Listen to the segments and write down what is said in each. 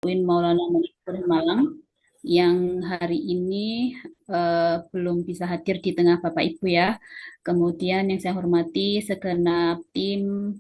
UIN Maulana Malik Malang yang hari ini belum bisa hadir di tengah Bapak Ibu ya. Kemudian yang saya hormati segenap tim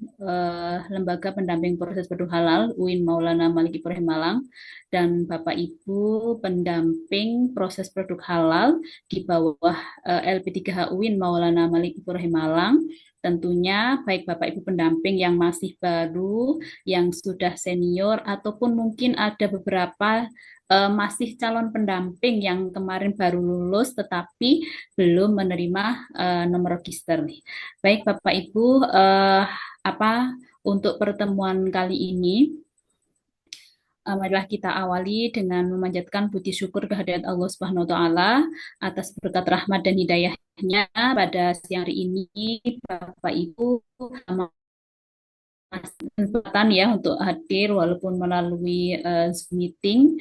Lembaga Pendamping Proses Produk Halal UIN Maulana Malik Ibrahim Malang dan Bapak Ibu pendamping proses produk halal di bawah LP3H UIN Maulana Malik Ibrahim Malang. Tentunya baik Bapak Ibu pendamping yang masih baru, yang sudah senior, ataupun mungkin ada beberapa masih calon pendamping yang kemarin baru lulus tetapi belum menerima nomor register. Baik Bapak Ibu, apa untuk pertemuan kali ini marilah kita awali dengan memanjatkan puji syukur kehadirat Allah Subhanahu wa taala atas berkat rahmat dan hidayahnya pada siang hari ini Bapak Ibu kesempatan ya untuk hadir walaupun melalui Zoom meeting.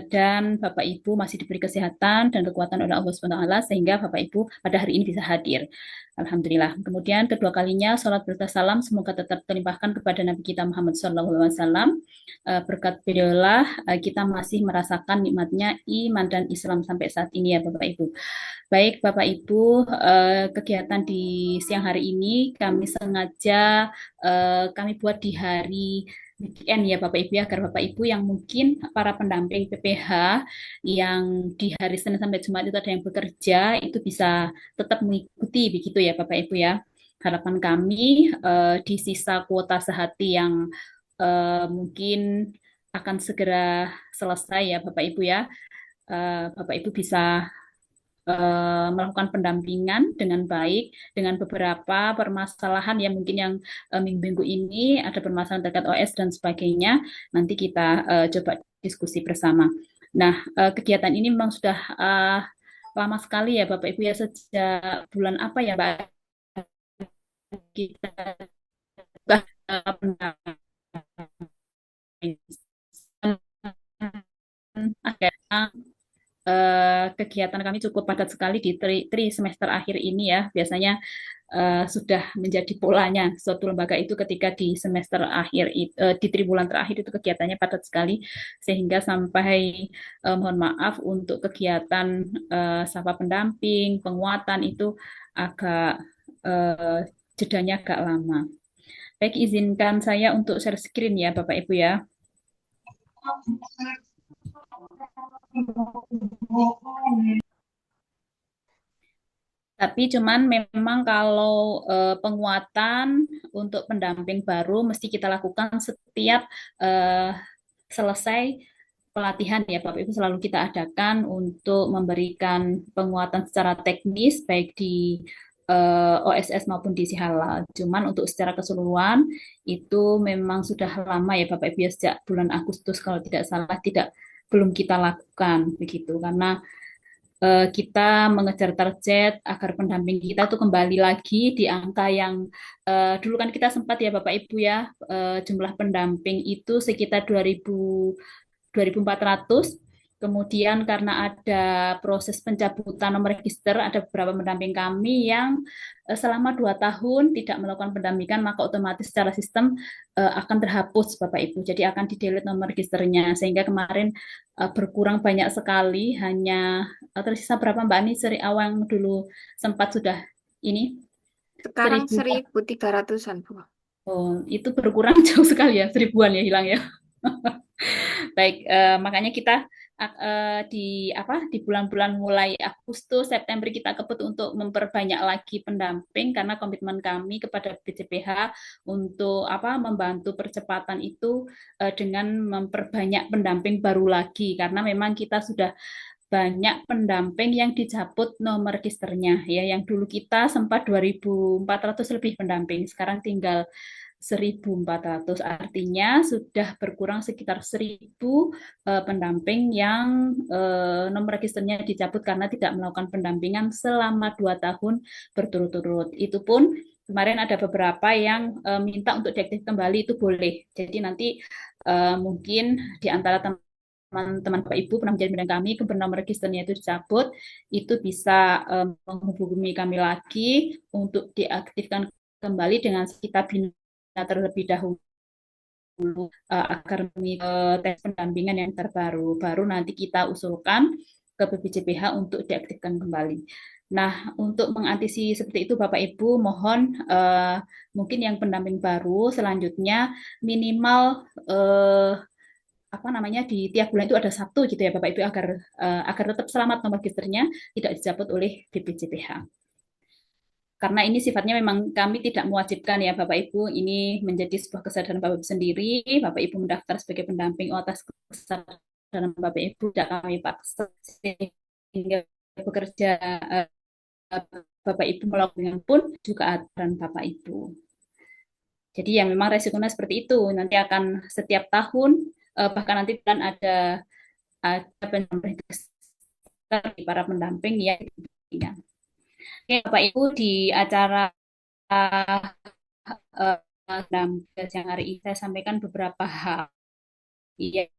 Dan Bapak Ibu masih diberi kesehatan dan kekuatan oleh Allah SWT sehingga Bapak Ibu pada hari ini bisa hadir. Alhamdulillah. Kemudian kedua kalinya salat berkah salam semoga tetap terlimpahkan kepada Nabi kita Muhammad SAW. Berkat beliaulah kita masih merasakan nikmatnya iman dan Islam sampai saat ini ya Bapak Ibu. Baik Bapak Ibu, kegiatan di siang hari ini kami sengaja kami buat di hari weekend ya Bapak Ibu ya, agar Bapak Ibu yang mungkin para pendamping PPH yang di hari Senin sampai Jumat itu ada yang bekerja, itu bisa tetap mengikuti begitu ya Bapak Ibu ya. Harapan kami di sisa kuota sehati yang mungkin akan segera selesai ya Bapak Ibu ya. Bapak Ibu bisa melakukan pendampingan dengan baik dengan beberapa permasalahan yang mungkin yang minggu-minggu ini ada permasalahan terkait OS dan sebagainya. Nanti kita coba diskusi bersama. Nah, kegiatan ini memang sudah lama sekali ya Bapak Ibu ya, sejak bulan apa ya Mbak kita pendampingan akhirnya kegiatan kami cukup padat sekali di tri semester akhir ini ya. Biasanya sudah menjadi polanya suatu lembaga itu ketika di semester akhir di triwulan terakhir itu kegiatannya padat sekali sehingga sampai mohon maaf untuk kegiatan sapa pendamping, penguatan itu agak jedanya agak lama. Baik, izinkan saya untuk share screen ya Bapak Ibu ya. Tapi cuman memang kalau penguatan untuk pendamping baru mesti kita lakukan setiap eh, selesai pelatihan ya Bapak Ibu, selalu kita adakan untuk memberikan penguatan secara teknis baik di OSS maupun di Sihalal. Cuman untuk secara keseluruhan itu memang sudah lama ya Bapak Ibu ya, sejak bulan Agustus kalau tidak salah tidak belum kita lakukan begitu karena kita mengejar target agar pendamping kita tuh kembali lagi di angka yang dulu kan kita sempat ya Bapak Ibu ya, jumlah pendamping itu sekitar 2.400. Kemudian karena ada proses pencabutan nomor register, ada beberapa pendamping kami yang selama 2 tahun tidak melakukan pendampingan, maka otomatis secara sistem akan terhapus Bapak Ibu. Jadi akan di-delete nomor registernya. Sehingga kemarin berkurang banyak sekali, hanya tersisa berapa Mbak Ani seri awal yang dulu sempat sudah ini Sekarang 1.000. 1.300-an, Bu. Oh, itu berkurang jauh sekali ya, 1.000-an ya hilang ya. Baik, makanya kita di apa di bulan-bulan mulai Agustus September kita kebut untuk memperbanyak lagi pendamping karena komitmen kami kepada BCPH untuk apa membantu percepatan itu dengan memperbanyak pendamping baru lagi karena memang kita sudah banyak pendamping yang dicabut nomor registernya ya yang dulu kita sempat 2.400 lebih pendamping sekarang tinggal 1.400 artinya sudah berkurang sekitar 1.000 pendamping yang nomor registernya dicabut karena tidak melakukan pendampingan selama 2 tahun berturut-turut. Itu pun kemarin ada beberapa yang minta untuk diaktif kembali itu boleh. Jadi nanti mungkin di antara teman-teman Bapak Ibu pernah menjadi bidang kami, kemudian nomor registernya itu dicabut, itu bisa menghubungi kami lagi untuk diaktifkan kembali dengan kita bina terlebih dahulu akademik tes pendampingan yang terbaru. Baru nanti kita usulkan ke BPJPH untuk diaktifkan kembali. Nah, untuk mengantisipasi seperti itu, Bapak Ibu, mohon mungkin yang pendamping baru selanjutnya minimal apa namanya di tiap bulan itu ada satu gitu ya, Bapak Ibu, agar tetap selamat nomor registernya tidak dicabut oleh BPJPH. Karena ini sifatnya memang kami tidak mewajibkan ya Bapak Ibu, ini menjadi sebuah kesadaran Bapak Ibu sendiri. Bapak Ibu mendaftar sebagai pendamping atas kesadaran Bapak Ibu, tidak kami paksa sehingga bekerja Bapak Ibu melakukan pun juga aturan Bapak Ibu. Jadi yang memang resikonya seperti itu. Nanti akan setiap tahun bahkan nanti kan ada pendamping para pendamping ya. Oke, Bapak Ibu di acara dalam yang hari ini saya sampaikan beberapa hal yang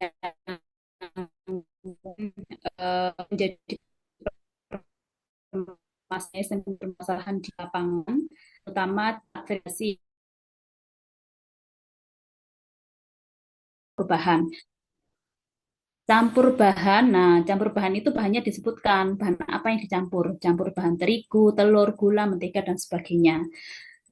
menjadi permasalahan di lapangan, terutama variasi bahan. Campur bahan, nah campur bahan itu bahannya disebutkan, bahan apa yang dicampur, campur bahan terigu, telur, gula, mentega, dan sebagainya.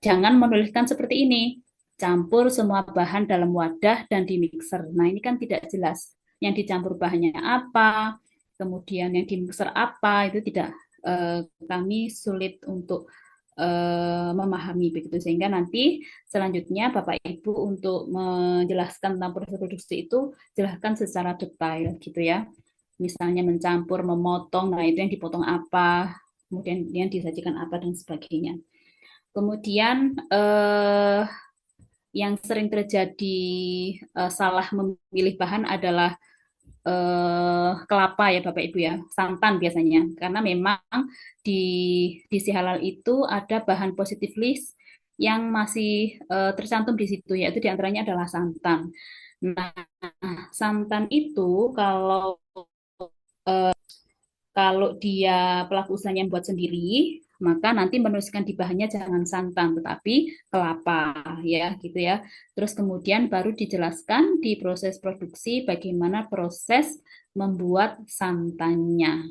Jangan menuliskan seperti ini, campur semua bahan dalam wadah dan di mixer. Nah ini kan tidak jelas, yang dicampur bahannya apa, kemudian yang di mixer apa, itu tidak, kami sulit untuk memahami begitu, sehingga nanti selanjutnya Bapak Ibu untuk menjelaskan tentang proses produksi itu jelaskan secara detail gitu ya. Misalnya mencampur, memotong, nah itu yang dipotong apa, kemudian yang disajikan apa dan sebagainya. Kemudian yang sering terjadi salah memilih bahan adalah kelapa ya Bapak Ibu ya, santan biasanya. Karena memang di si halal itu ada bahan positif list yang masih tercantum di situ, yaitu diantaranya adalah santan. Nah, santan itu kalau dia pelaku usahanya yang buat sendiri, maka nanti menuliskan di bahannya jangan santan, tetapi kelapa, ya, gitu ya. Terus kemudian baru dijelaskan di proses produksi bagaimana proses membuat santannya,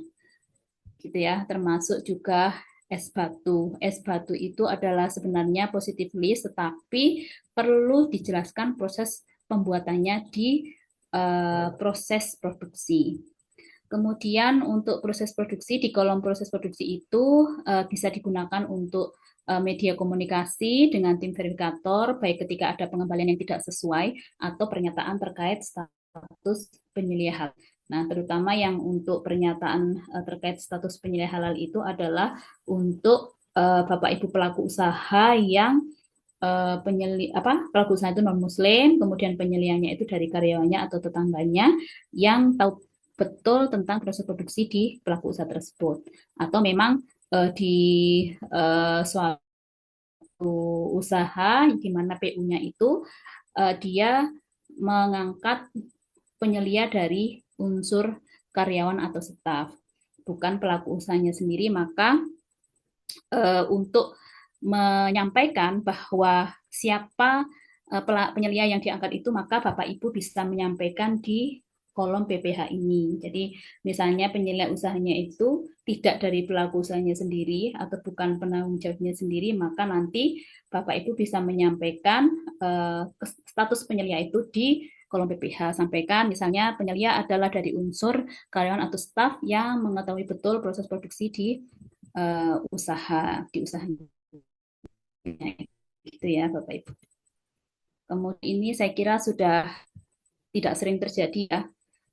gitu ya. Termasuk juga es batu. Es batu itu adalah sebenarnya positif list, tetapi perlu dijelaskan proses pembuatannya di proses produksi. Kemudian untuk proses produksi, di kolom proses produksi itu bisa digunakan untuk media komunikasi dengan tim verifikator, baik ketika ada pengembalian yang tidak sesuai atau pernyataan terkait status penyeliah halal. Nah, terutama yang untuk pernyataan terkait status penyeliah halal itu adalah untuk Bapak Ibu pelaku usaha yang pelaku usaha itu non muslim, kemudian penyelihannya itu dari karyawannya atau tetangganya yang tahu betul tentang proses produksi di pelaku usaha tersebut, atau memang di suatu usaha di mana PU-nya itu dia mengangkat penyelia dari unsur karyawan atau staf, bukan pelaku usahanya sendiri. Maka untuk menyampaikan bahwa siapa penyelia yang diangkat itu, maka Bapak Ibu bisa menyampaikan di kolom PPH ini. Jadi misalnya penyelia usahanya itu tidak dari pelaku usahanya sendiri atau bukan penanggung jawabnya sendiri, maka nanti Bapak Ibu bisa menyampaikan status penyelia itu di kolom PPH. Sampaikan misalnya penyelia adalah dari unsur karyawan atau staf yang mengetahui betul proses produksi di usahanya gitu ya Bapak Ibu. Kemudian ini saya kira sudah tidak sering terjadi ya,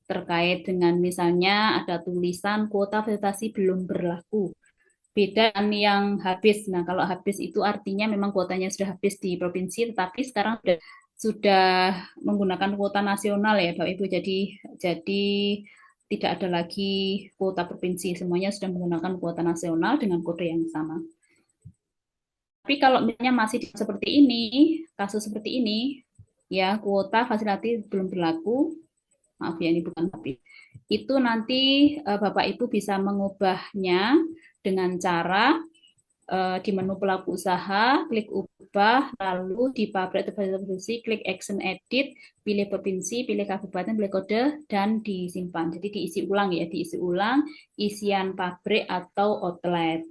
terkait dengan misalnya ada tulisan kuota vegetasi belum berlaku. Beda dengan yang habis. Nah, kalau habis itu artinya memang kuotanya sudah habis di provinsi, tetapi sekarang sudah menggunakan kuota nasional ya Bapak Ibu. Jadi tidak ada lagi kuota provinsi, semuanya sudah menggunakan kuota nasional dengan kode yang sama. Tapi kalau misalnya masih seperti ini, kasus seperti ini, ya kuota fasilitatif belum berlaku, maaf ya ini bukan tapi, itu nanti Bapak Ibu bisa mengubahnya dengan cara di menu pelaku usaha, klik ubah, lalu di pabrik atau produksi, klik action edit, pilih provinsi, pilih kabupaten, pilih kode, dan disimpan. Jadi diisi ulang ya, diisi ulang isian pabrik atau outlet.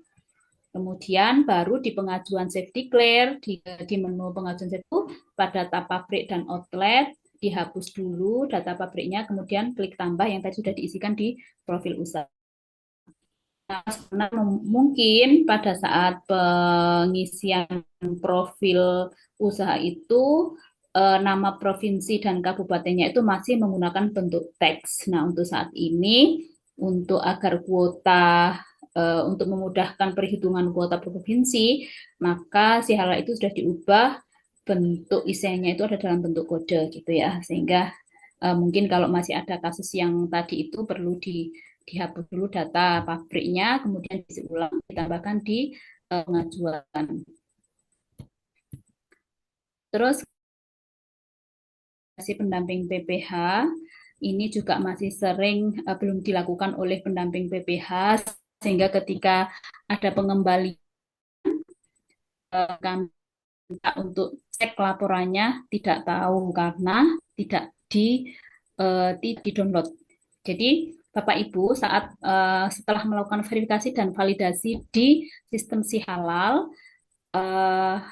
Kemudian baru di pengajuan save declare, di menu pengajuan save itu pada data pabrik dan outlet, dihapus dulu data pabriknya, kemudian klik tambah yang tadi sudah diisikan di profil usaha. Nah, mungkin pada saat pengisian profil usaha itu nama provinsi dan kabupatennya itu masih menggunakan bentuk teks. Nah, untuk saat ini untuk agar kuota untuk memudahkan perhitungan kuota provinsi, maka si hala itu sudah diubah bentuk isiannya itu ada dalam bentuk kode gitu ya. Sehingga mungkin kalau masih ada kasus yang tadi itu perlu dihapus dulu data pabriknya, kemudian diisi ulang, ditambahkan di pengajuan. Terus si pendamping PPH ini juga masih sering belum dilakukan oleh pendamping PPH, sehingga ketika ada pengembalian kami minta untuk cek laporannya tidak tahu karena tidak di download. Jadi Bapak Ibu saat setelah melakukan verifikasi dan validasi di sistem si halal uh,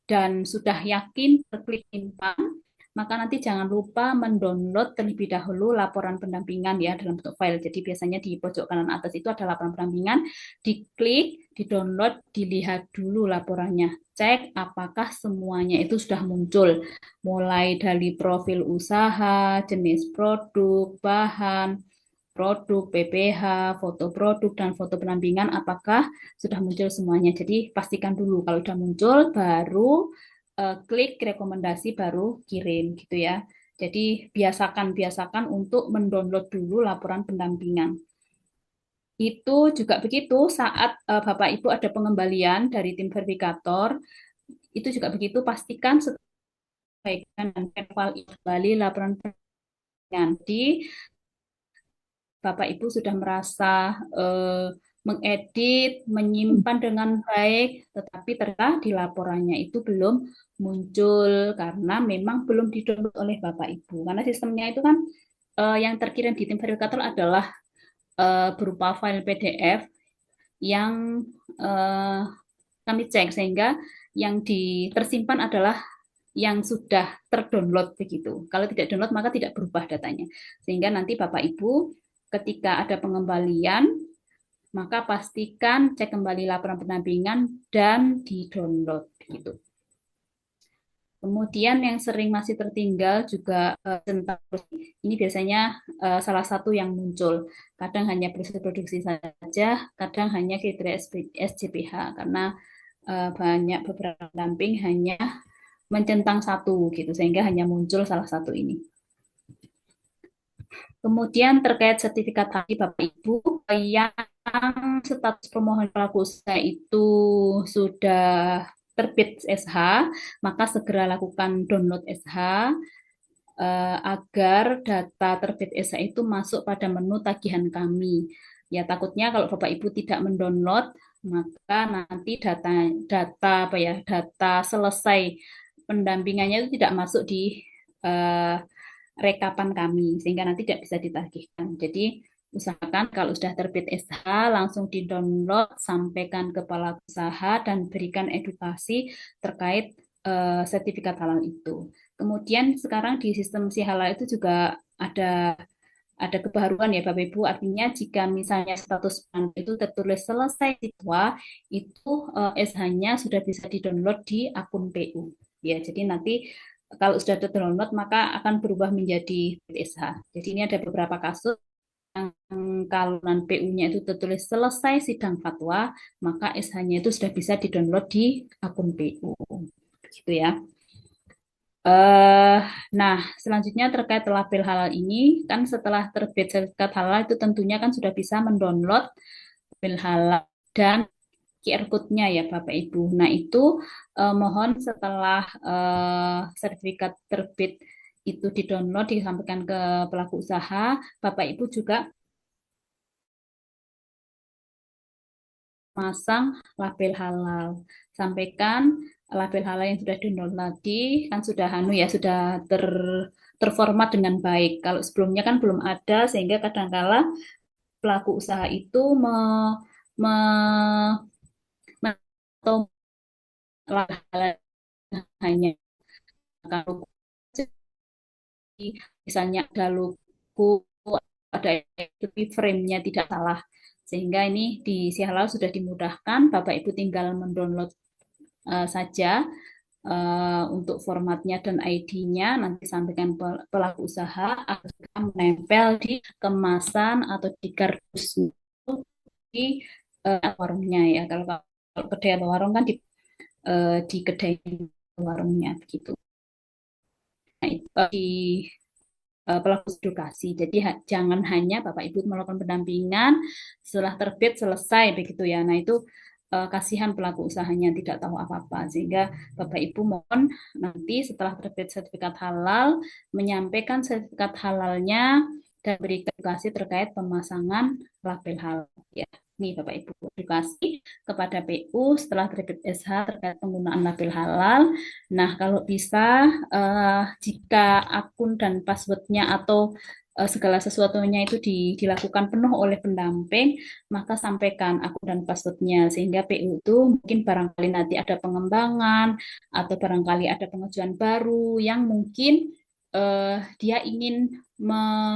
dan sudah yakin terklik simpan, maka nanti jangan lupa mendownload terlebih dahulu laporan pendampingan ya dalam bentuk file. Jadi biasanya di pojok kanan atas itu ada laporan pendampingan, diklik, di-download, dilihat dulu laporannya. Cek apakah semuanya itu sudah muncul, mulai dari profil usaha, jenis produk, bahan, produk, PPH, foto produk, dan foto pendampingan apakah sudah muncul semuanya. Jadi pastikan dulu kalau sudah muncul, baru klik rekomendasi, baru kirim gitu ya. Jadi biasakan untuk mendownload dulu laporan pendampingan. Itu juga begitu saat Bapak Ibu ada pengembalian dari tim verifikator, itu juga begitu, pastikan sebaiknya dan kembali laporan pendampingan di Bapak Ibu sudah merasa mengedit, menyimpan dengan baik, tetapi ternyata di laporannya itu belum muncul karena memang belum didownload oleh Bapak Ibu. Karena sistemnya itu kan yang terkirim di tim verifikator adalah berupa file PDF yang eh, kami cek sehingga yang tersimpan adalah yang sudah terdownload begitu. Kalau tidak download maka tidak berubah datanya. Sehingga nanti Bapak Ibu ketika ada pengembalian maka pastikan cek kembali laporan pendampingan dan di-download gitu. Kemudian yang sering masih tertinggal juga tentang ini biasanya salah satu yang muncul. Kadang hanya proses produksi saja, kadang hanya kriteria SJPH karena banyak beberapa pendamping hanya mencentang satu gitu sehingga hanya muncul salah satu ini. Kemudian terkait sertifikat haki Bapak Ibu yang status permohonan pelaku usaha itu sudah terbit SH, maka segera lakukan download SH agar data terbit SH itu masuk pada menu tagihan kami. Ya takutnya kalau Bapak Ibu tidak mendownload, maka nanti data selesai pendampingannya itu tidak masuk di rekapan kami sehingga nanti tidak bisa ditagihkan. Jadi usahakan kalau sudah terbit SH langsung di-download, sampaikan ke kepala usaha dan berikan edukasi terkait sertifikat halal itu. Kemudian sekarang di sistem si halal itu juga ada kebaruan ya Bapak Ibu, artinya jika misalnya status itu tertulis selesai siswa, itu SH-nya sudah bisa di-download di akun PU. Ya, jadi nanti kalau sudah terdownload maka akan berubah menjadi SH. Jadi ini ada beberapa kasus yang kalau PU-nya itu tertulis selesai sidang fatwa, maka SH-nya itu sudah bisa di-download di akun PU. Gitu ya. Nah, selanjutnya terkait label halal ini, kan setelah terbit sertifikat halal itu tentunya kan sudah bisa mendownload label halal dan QR code-nya ya Bapak Ibu. Nah, itu mohon setelah sertifikat terbit itu di-download, disampaikan ke pelaku usaha, Bapak Ibu juga masang label halal. Sampaikan label halal yang sudah download tadi kan sudah sudah terformat dengan baik. Kalau sebelumnya kan belum ada sehingga kadangkala pelaku usaha itu me, atau label halal hanya kalau misalnya ada logo, ada tapi frame-nya tidak salah. Sehingga ini di si halal sudah dimudahkan, Bapak Ibu tinggal mendownload saja untuk formatnya dan ID-nya, nanti sampaikan pelaku usaha akan menempel di kemasan atau di kardus di warungnya ya. Kalau kedai atau warung kan di kedai warungnya begitu. Nah, itu di pelaku edukasi. Jadi jangan hanya Bapak Ibu melakukan pendampingan setelah terbit selesai begitu ya. Nah itu kasihan pelaku usahanya tidak tahu apa-apa sehingga Bapak Ibu mohon nanti setelah terbit sertifikat halal menyampaikan sertifikat halalnya dan beri edukasi terkait pemasangan label halal ya. Nih Bapak Ibu edukasi kepada PU setelah terbit SH terkait penggunaan label halal. Nah, kalau bisa, jika akun dan passwordnya atau segala sesuatunya itu dilakukan penuh oleh pendamping, maka sampaikan akun dan passwordnya sehingga PU itu mungkin barangkali nanti ada pengembangan atau barangkali ada pengajuan baru yang mungkin dia ingin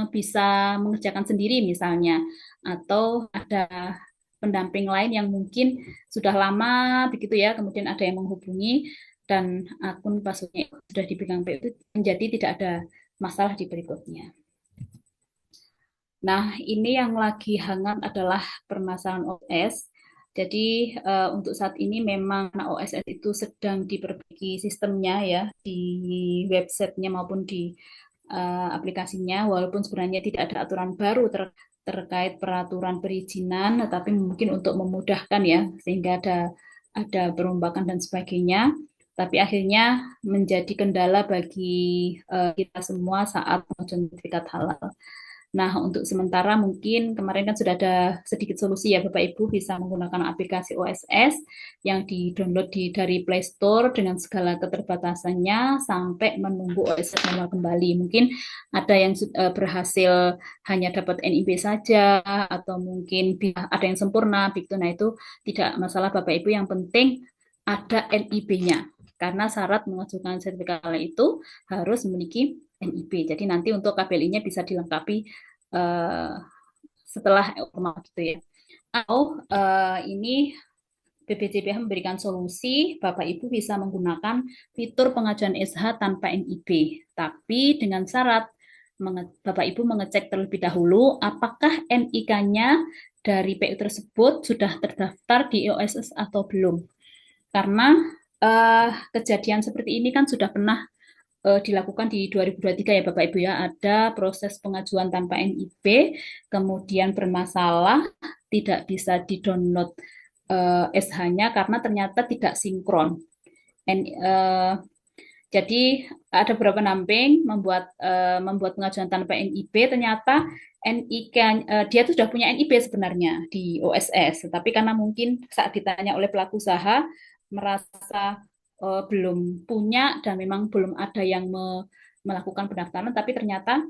bisa mengerjakan sendiri misalnya, atau ada pendamping lain yang mungkin sudah lama begitu ya, kemudian ada yang menghubungi dan akun passwordnya sudah dipegang PU itu menjadi tidak ada masalah di berikutnya. Nah, ini yang lagi hangat adalah permasalahan OS. Jadi untuk saat ini memang OSS itu sedang diperbaiki sistemnya ya di websitenya maupun di aplikasinya, walaupun sebenarnya tidak ada aturan baru terkait peraturan perizinan, tetapi mungkin untuk memudahkan ya sehingga ada perombakan dan sebagainya. Tapi akhirnya menjadi kendala bagi kita semua saat pengajuan sertifikat halal. Nah, untuk sementara mungkin kemarin kan sudah ada sedikit solusi ya Bapak Ibu bisa menggunakan aplikasi OSS yang di-download dari Play Store dengan segala keterbatasannya sampai menunggu OSS manual kembali. Mungkin ada yang berhasil hanya dapat NIB saja atau mungkin ada yang sempurna begitu. Nah, itu tidak masalah Bapak Ibu, yang penting ada NIB-nya. Karena syarat mengajukan sertifikat halal itu harus memiliki NIB. Jadi nanti untuk KBLI-nya bisa dilengkapi setelah formal gitu ya. Atau ini BPJPH memberikan solusi, Bapak Ibu bisa menggunakan fitur pengajuan SH tanpa NIB, tapi dengan syarat Bapak Ibu mengecek terlebih dahulu apakah NIK-nya dari PU tersebut sudah terdaftar di OSS atau belum. Karena kejadian seperti ini kan sudah pernah dilakukan di 2023 ya Bapak Ibu ya, ada proses pengajuan tanpa NIB, kemudian bermasalah, tidak bisa di-download SH-nya karena ternyata tidak sinkron. Jadi ada beberapa pendamping membuat pengajuan tanpa NIB, ternyata NIK dia tuh sudah punya NIB sebenarnya di OSS, tapi karena mungkin saat ditanya oleh pelaku usaha merasa belum punya dan memang belum ada yang melakukan pendaftaran, tapi ternyata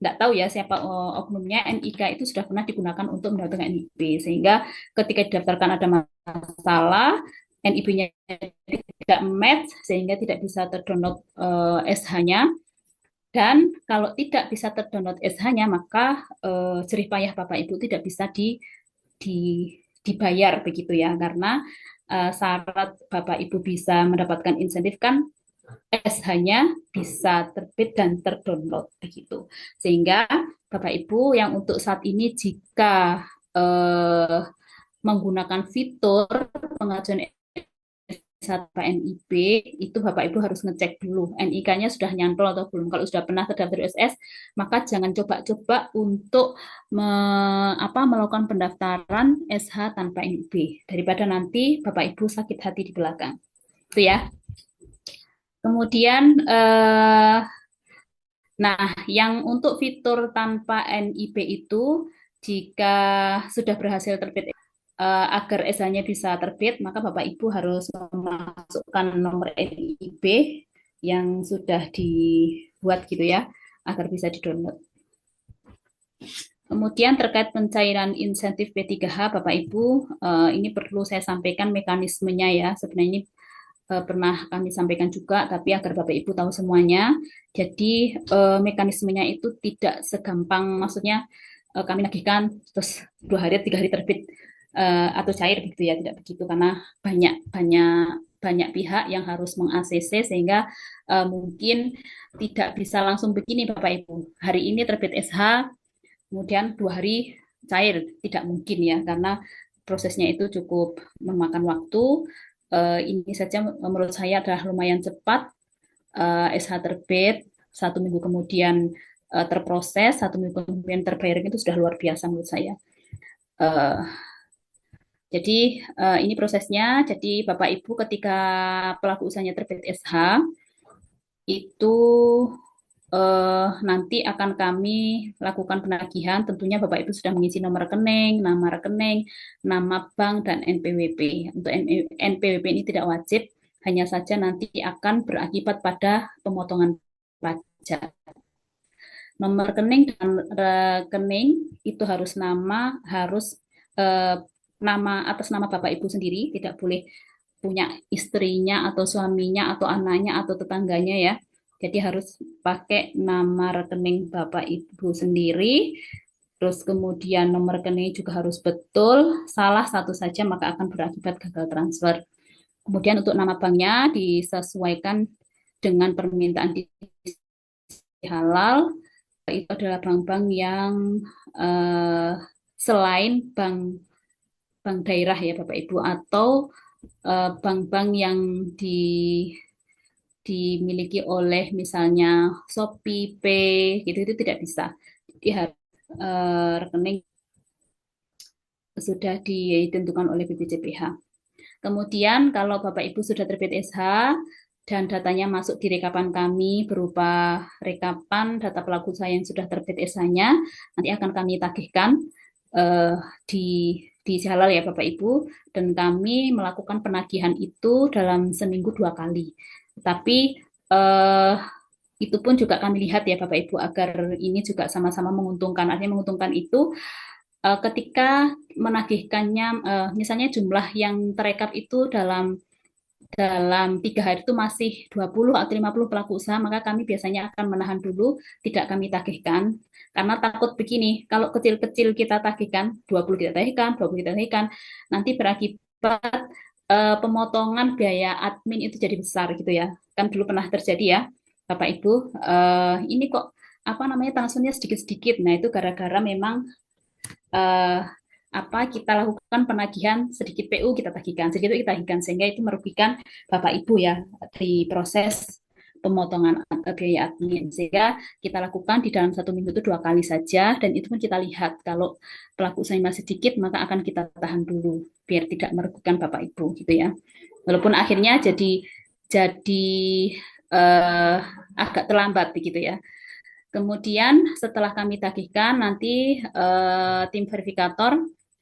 nggak tahu ya siapa oknumnya, NIK itu sudah pernah digunakan untuk mendapatkan NIB, sehingga ketika didaftarkan ada masalah, NIB-nya tidak match sehingga tidak bisa terdownload SH-nya. Dan kalau tidak bisa terdownload SH-nya, maka jerih payah Bapak Ibu tidak bisa dibayar begitu ya, karena syarat Bapak Ibu bisa mendapatkan insentif kan SH-nya bisa terbit dan terdownload begitu. Sehingga Bapak Ibu yang untuk saat ini jika menggunakan fitur pengajuan tanpa NIB, itu Bapak Ibu harus ngecek dulu NIK-nya sudah nyantol atau belum. Kalau sudah pernah terdaftar SS, maka jangan coba-coba untuk melakukan pendaftaran SH tanpa NIB, daripada nanti Bapak Ibu sakit hati di belakang. Itu ya. Kemudian nah, yang untuk fitur tanpa NIB itu jika sudah berhasil terbit agar SH-nya bisa terbit, maka Bapak Ibu harus memasukkan nomor NIB yang sudah dibuat gitu ya, agar bisa di-download. Kemudian terkait pencairan insentif P3H, Bapak Ibu, ini perlu saya sampaikan mekanismenya ya. Sebenarnya ini pernah kami sampaikan juga, tapi agar Bapak Ibu tahu semuanya. Jadi mekanismenya itu tidak segampang, maksudnya kami nagihkan terus 2 hari, 3 hari terbit atau cair begitu ya, tidak begitu karena banyak banyak banyak pihak yang harus meng-ACC sehingga mungkin tidak bisa langsung begini Bapak Ibu. Hari ini terbit SH, kemudian 2 hari cair, tidak mungkin ya karena prosesnya itu cukup memakan waktu. Ini saja menurut saya adalah lumayan cepat. SH terbit 1 minggu kemudian terproses, 1 minggu kemudian terbayar, itu sudah luar biasa menurut saya. Uh, jadi ini prosesnya. Jadi Bapak Ibu ketika pelaku usahanya terbit SH itu nanti akan kami lakukan penagihan. Tentunya Bapak Ibu sudah mengisi nomor rekening, nama bank, dan NPWP. Untuk NPWP ini tidak wajib, hanya saja nanti akan berakibat pada pemotongan pajak. Nomor rekening dan rekening itu harus eh, nama atas nama Bapak Ibu sendiri, tidak boleh punya istrinya atau suaminya atau anaknya atau tetangganya ya. Jadi harus pakai nama rekening Bapak Ibu sendiri. Terus kemudian nomor rekening juga harus betul. Salah satu saja maka akan berakibat gagal transfer. Kemudian untuk nama banknya disesuaikan dengan permintaan di halal. Itu adalah bank-bank yang eh, selain bank bank daerah ya Bapak Ibu, atau bank-bank yang dimiliki oleh misalnya Shopee Pay gitu, itu tidak bisa. Jadi harus rekening sudah ditentukan oleh BPJPH. Kemudian kalau Bapak Ibu sudah terbit SH dan datanya masuk di rekapan kami berupa rekapan data pelaku usaha yang sudah terbit SH-nya, nanti akan kami tagihkan eh, di Halal ya Bapak Ibu, dan kami melakukan penagihan itu dalam seminggu 2 kali. Tapi eh, itu pun juga kami lihat ya Bapak Ibu agar ini juga sama-sama menguntungkan. Artinya menguntungkan itu ketika menagihkannya, misalnya jumlah yang terekap itu dalam 3 hari itu masih 20 atau 50 pelaku usaha, maka kami biasanya akan menahan dulu, tidak kami tagihkan. Karena takut begini, kalau kecil-kecil kita tagihkan, 20 kita tagihkan, 20 kita tagihkan, nanti berakibat pemotongan biaya admin itu jadi besar gitu ya. Kan dulu pernah terjadi ya, Bapak Ibu, ini kok apa namanya transfernya sedikit-sedikit. Nah, itu gara-gara memang eh, kita lakukan penagihan sedikit PU kita tagihkan, sedikit kita tagihkan, sehingga itu merugikan Bapak Ibu ya di proses pemotongan biaya admin, sehingga kita lakukan di dalam 1 minggu itu 2 kali saja, dan itu pun kita lihat kalau pelaku usaha masih sedikit maka akan kita tahan dulu biar tidak merugikan Bapak Ibu gitu ya, walaupun akhirnya jadi agak terlambat begitu ya. Kemudian setelah kami tagihkan, nanti tim verifikator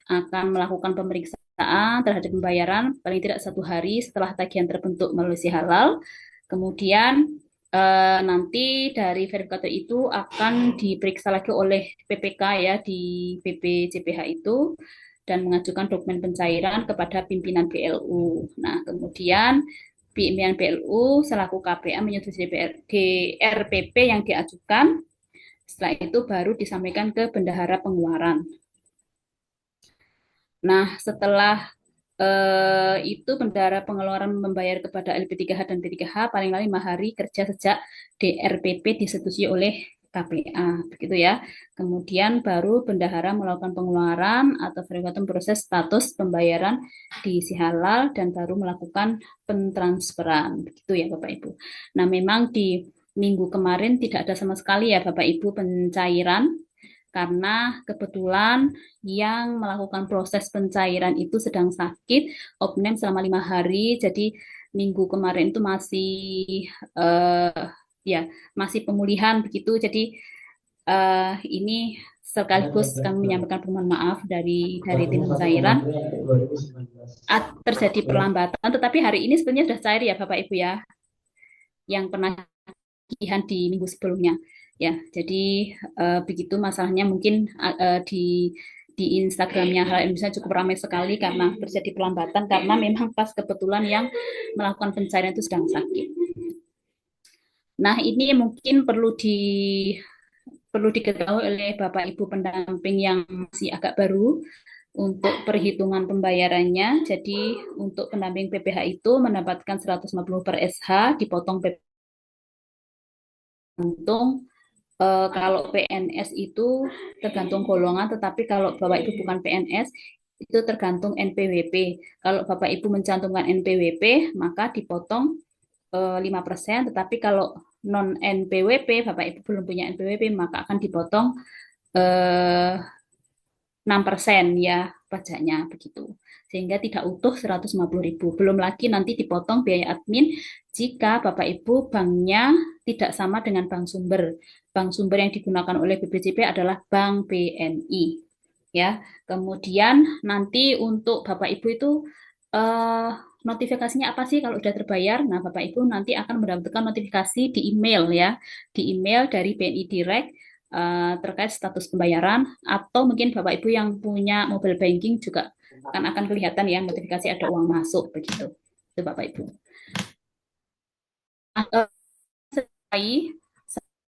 akan melakukan pemeriksaan terhadap pembayaran paling tidak 1 hari setelah tagihan terbentuk melalui si halal. Kemudian nanti dari verifikator itu akan diperiksa lagi oleh PPK ya di BPJPH itu, dan mengajukan dokumen pencairan kepada pimpinan BLU. Nah, kemudian pimpinan BLU selaku KPA menyetujui DRPP yang diajukan. Setelah itu baru disampaikan ke bendahara pengeluaran. Nah, setelah itu bendahara pengeluaran membayar kepada LP3H dan P3H paling lama 5 hari kerja sejak DRPP disetujui oleh KPA, begitu ya. Kemudian baru bendahara melakukan pengeluaran atau verifikator proses status pembayaran di si halal dan baru melakukan pentransferan, begitu ya Bapak Ibu. Nah, memang di minggu kemarin tidak ada sama sekali ya Bapak Ibu pencairan, karena kebetulan yang melakukan proses pencairan itu sedang sakit, opname selama 5 hari, jadi minggu kemarin itu masih eh, ya masih pemulihan begitu. Jadi ini sekaligus kami menyampaikan permohonan maaf dari tim pencairan terjadi perlambatan, tetapi hari ini sebenarnya sudah cair ya Bapak Ibu ya, yang penagihan di minggu sebelumnya. Ya, jadi begitu masalahnya mungkin di Instagramnya Halal Indonesia cukup ramai sekali karena terjadi pelambatan karena memang pas kebetulan yang melakukan pencairan itu sedang sakit. Nah, ini mungkin perlu diketahui oleh Bapak Ibu pendamping yang masih agak baru untuk perhitungan pembayarannya. Jadi untuk pendamping PPH itu mendapatkan 150 per SH dipotong PPH. Kalau PNS itu tergantung golongan, tetapi kalau Bapak Ibu bukan PNS itu tergantung NPWP. Kalau Bapak Ibu mencantumkan NPWP maka dipotong 5%, tetapi kalau non NPWP, Bapak Ibu belum punya NPWP, maka akan dipotong 6% ya pajaknya begitu. Sehingga tidak utuh 150.000. Belum lagi nanti dipotong biaya admin jika Bapak Ibu banknya tidak sama dengan bank sumber. Bank sumber yang digunakan oleh BPJP adalah Bank BNI. Ya, kemudian nanti untuk Bapak Ibu itu eh, notifikasinya apa sih kalau sudah terbayar? Nah, Bapak Ibu nanti akan mendapatkan notifikasi di email ya, di email dari BNI Direct terkait status pembayaran, atau mungkin Bapak Ibu yang punya mobile banking juga akan kelihatan ya notifikasi ada uang masuk begitu. Itu Bapak Ibu.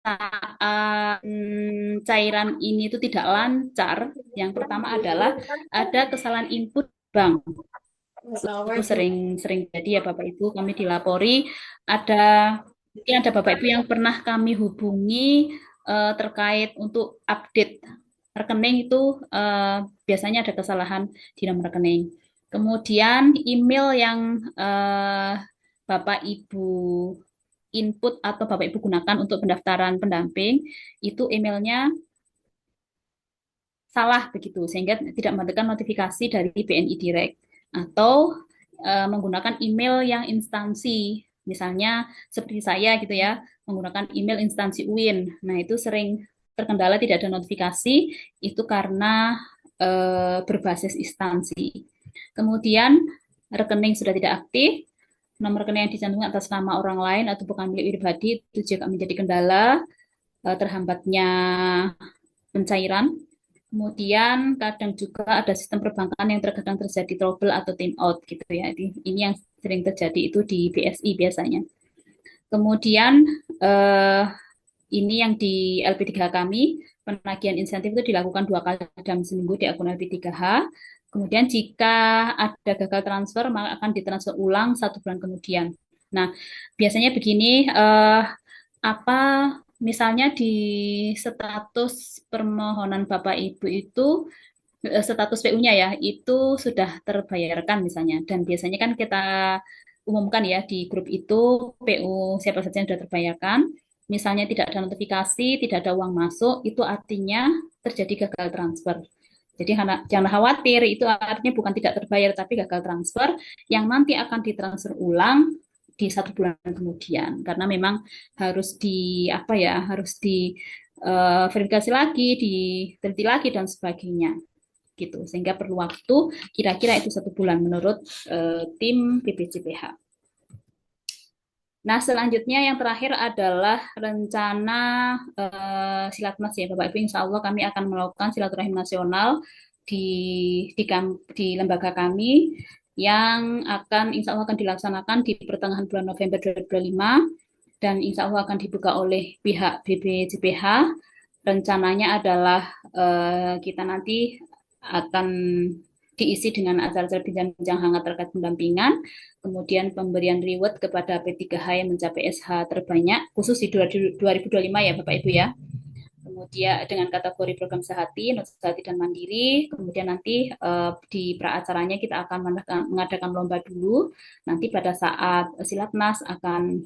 Saat cairan ini itu tidak lancar, yang pertama adalah ada kesalahan input bank. Itu sering jadi ya Bapak Ibu, kami dilapori ada mungkin ada Bapak Ibu yang pernah kami hubungi terkait untuk update rekening itu biasanya ada kesalahan di nomor rekening. Kemudian email yang Bapak Ibu input atau Bapak Ibu gunakan untuk pendaftaran pendamping itu emailnya salah begitu sehingga tidak mendapatkan notifikasi dari BNI Direct atau menggunakan email yang instansi, misalnya seperti saya gitu ya, menggunakan email instansi UIN. Nah, itu sering terkendala tidak ada notifikasi itu karena berbasis instansi. Kemudian rekening sudah tidak aktif, nomor rekening yang dicantumkan atas nama orang lain atau bukan milik pribadi itu juga menjadi kendala terhambatnya pencairan. Kemudian kadang juga ada sistem perbankan yang terkadang terjadi trouble atau time out gitu ya. Ini yang sering terjadi itu di BSI biasanya. Kemudian eh, ini yang di LP3H kami, penagihan insentif itu dilakukan 2 kali dalam seminggu di akun LP3H. Kemudian jika ada gagal transfer, maka akan ditransfer ulang 1 bulan kemudian. Nah, biasanya begini, apa misalnya di status permohonan Bapak Ibu itu status PU-nya ya itu sudah terbayarkan misalnya, dan biasanya kan kita umumkan ya di grup itu PU siapa saja yang sudah terbayarkan. Misalnya tidak ada notifikasi, tidak ada uang masuk, itu artinya terjadi gagal transfer. Jadi jangan khawatir, itu artinya bukan tidak terbayar, tapi gagal transfer yang nanti akan ditransfer ulang di 1 bulan kemudian. Karena memang harus di apa ya, harus di verifikasi lagi, diteliti lagi dan sebagainya gitu. Sehingga perlu waktu kira-kira itu 1 bulan menurut tim BPJPH. Nah, selanjutnya yang terakhir adalah rencana silatnas ya Bapak Ibu. Insya Allah kami akan melakukan silaturahim nasional di, di lembaga kami yang insya Allah akan dilaksanakan di pertengahan bulan November 2025 dan insya Allah akan dibuka oleh pihak BPJPH. Rencananya adalah kita nanti akan diisi dengan acara-acara bincang-bincang hangat terkait pendampingan, kemudian pemberian reward kepada P3H yang mencapai SH terbanyak, khusus di 2025 ya Bapak Ibu ya. Kemudian dengan kategori program sehati, sehati dan mandiri, kemudian nanti di praacaranya kita akan mengadakan lomba dulu, nanti pada saat silatnas akan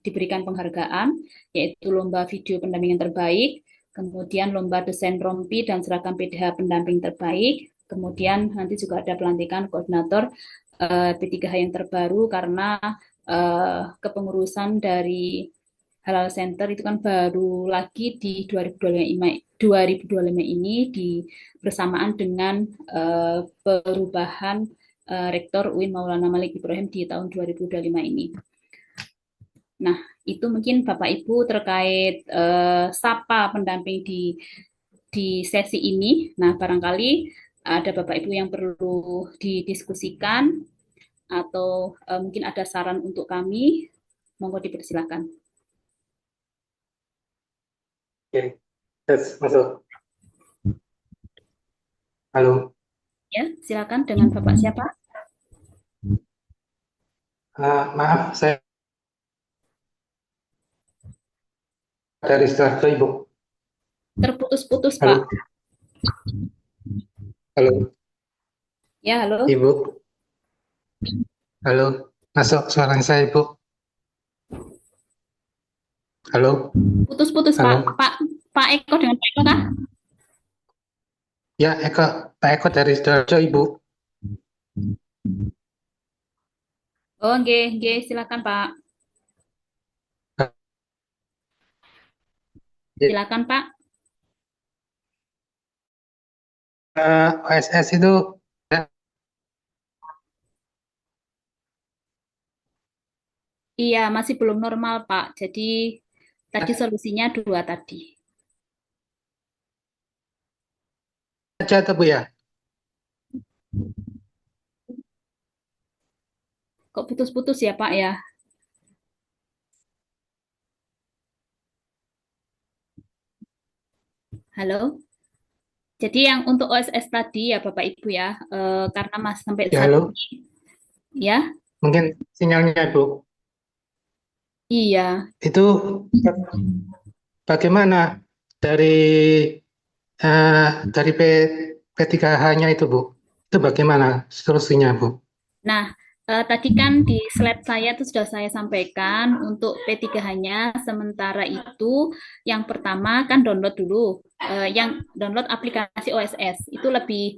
diberikan penghargaan, yaitu lomba video pendampingan terbaik, kemudian lomba desain rompi dan seragam PDH pendamping terbaik, kemudian nanti juga ada pelantikan koordinator P3H yang terbaru karena kepengurusan dari Halal Center itu kan baru lagi di 2025 ini bersamaan dengan perubahan Rektor UIN Maulana Malik Ibrahim di tahun 2025 ini. Nah, itu mungkin Bapak Ibu terkait sapa pendamping di sesi ini. Nah, barangkali ada Bapak Ibu yang perlu didiskusikan atau mungkin ada saran untuk kami, monggo dipersilakan. Oke, tes masuk. Halo, Ya, silakan dengan Bapak siapa? maaf saya dari Sidoarjo Ibu. Terputus-putus, Pak. Halo, halo Ya, halo. Ibu. Halo, masuk suaranya saya Ibu. Halo, Putus-putus, Pak. halo. Pak Eko dengan Pak Eko kah? Ya, Pak Eko dari Sidoarjo Ibu. Oh, nggih, nggih, silakan, Pak. Ya, Silakan, Pak. OSS itu ya, Iya, masih belum normal, Pak. Jadi tadi solusinya dua tadi. aja tuh Bu ya. Kok putus-putus ya, Pak ya? Halo. Jadi yang untuk OSS tadi ya Bapak Ibu ya, karena Mas sampai Ya, saat halo. ini ya, Mungkin sinyalnya Bu. iya. Itu bagaimana dari dari P3H-nya itu Bu? Itu bagaimana solusinya Bu? Nah, tadi kan di slide saya itu sudah saya sampaikan untuk P3H-nya sementara itu yang pertama kan download dulu, yang download aplikasi OSS itu lebih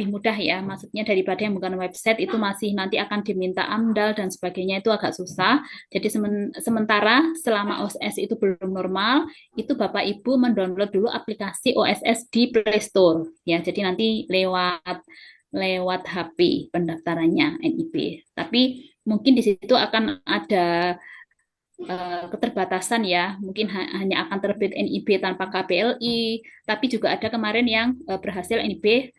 mudah ya, maksudnya daripada yang bukan website itu masih nanti akan diminta AMDAL dan sebagainya itu agak susah. Jadi sementara selama OSS itu belum normal, itu Bapak Ibu mendownload dulu aplikasi OSS di Play Store ya. Jadi nanti lewat lewat HP pendaftarannya NIP. Tapi mungkin di situ akan ada keterbatasan ya, mungkin hanya akan terbit NIB tanpa KBLI, tapi juga ada kemarin yang berhasil NIB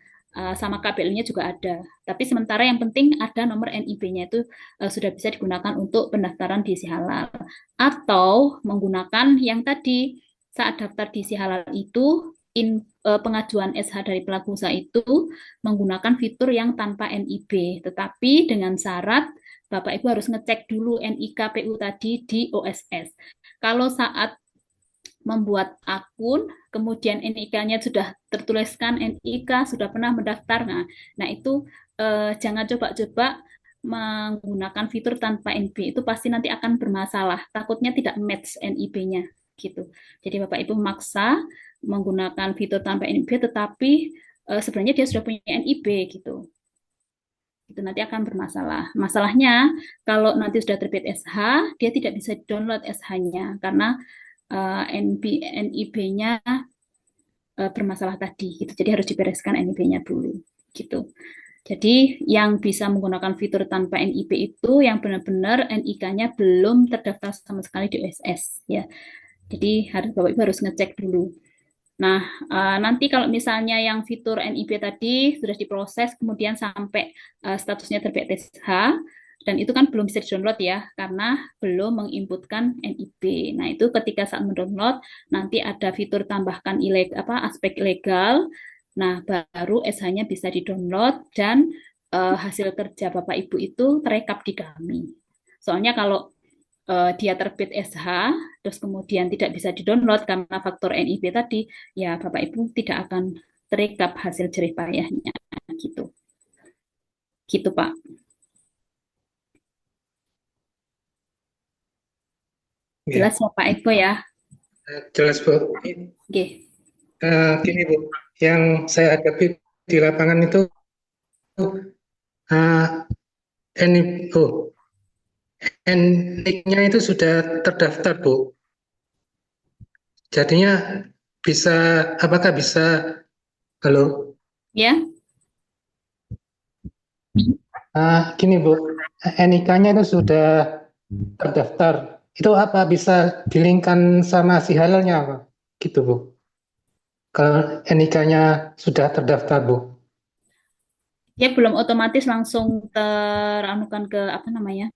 sama KBLI-nya juga ada. Tapi sementara yang penting ada nomor NIB-nya itu sudah bisa digunakan untuk pendaftaran di Halal. Atau menggunakan yang tadi saat daftar di Halal itu pengajuan SH dari pelaku usaha itu menggunakan fitur yang tanpa NIB, tetapi dengan syarat Bapak Ibu harus ngecek dulu NIK PU tadi di OSS. Kalau saat membuat akun, kemudian NIK-nya sudah tertuliskan NIK, sudah pernah mendaftar, nah itu jangan coba-coba menggunakan fitur tanpa NIB, itu pasti nanti akan bermasalah, takutnya tidak match NIB-nya gitu. Jadi Bapak Ibu maksa menggunakan fitur tanpa NIB, tetapi sebenarnya dia sudah punya NIB gitu, itu nanti akan bermasalah. Masalahnya kalau nanti sudah terbit SH, dia tidak bisa download SH-nya karena NIB-nya bermasalah tadi. Gitu. Jadi harus dibereskan NIB-nya dulu. Gitu. Jadi yang bisa menggunakan fitur tanpa NIB itu yang benar-benar NIK-nya belum terdaftar sama sekali di OSS. Ya. Jadi Bapak Ibu harus ngecek dulu. Nah, nanti kalau misalnya yang fitur NIB tadi sudah diproses, kemudian sampai statusnya terbit SH, dan itu kan belum bisa di-download ya, karena belum menginputkan NIB. Nah, itu ketika saat mendownload, nanti ada fitur tambahkan aspek ilegal, nah baru SH-nya bisa di-download, dan hasil kerja Bapak Ibu itu terekap di kami. Soalnya kalau dia terbit SH, terus kemudian tidak bisa di-download karena faktor NIB tadi, ya Bapak Ibu tidak akan terekap hasil jerih payahnya gitu. Gitu Pak. Jelas ya Pak Eko ya? Jelas Bu. Oke. Gini Bu, yang saya hadapi di lapangan itu NIB, NIK-nya itu sudah terdaftar, Bu. Jadinya apakah bisa, halo? Ya, Gini, Bu, NIK-nya itu sudah terdaftar. Itu apa bisa dilingkan sama si halalnya, apa? Gitu, Bu. Kalau NIK-nya sudah terdaftar, Bu. dia belum otomatis langsung teranukan ke apa namanya?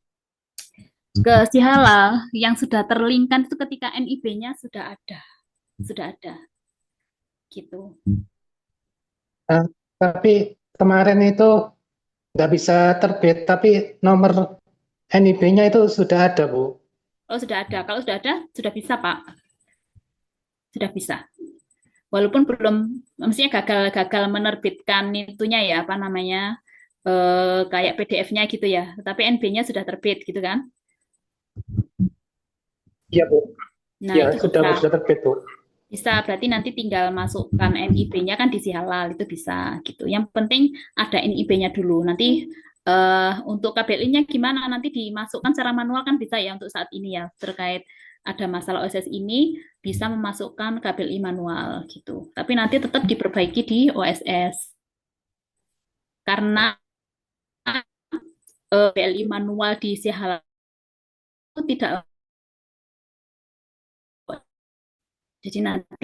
Ke si halal yang sudah terlinkkan itu ketika NIB-nya sudah ada gitu. Eh, tapi kemarin itu nggak bisa terbit, tapi nomor NIB-nya itu sudah ada, Bu. Oh, sudah ada. Kalau sudah ada, sudah bisa, Pak. Sudah bisa. Walaupun belum, maksudnya gagal menerbitkan itunya ya, apa namanya, kayak PDF-nya gitu ya. Tapi NB-nya sudah terbit gitu kan. Iya, Bu. Nah, Ya, itu sudah, bisa. Bu, sudah terbit, Bu. Bisa, berarti nanti tinggal masukkan NIB-nya kan di si halal, itu bisa gitu. Yang penting ada NIB-nya dulu. Nanti untuk KBLI-nya gimana? Nanti dimasukkan secara manual kan bisa ya untuk saat ini ya, terkait ada masalah OSS ini bisa memasukkan KBLI manual gitu. Tapi nanti tetap diperbaiki di OSS karena KBLI manual di si halal itu tidak, jadi nanti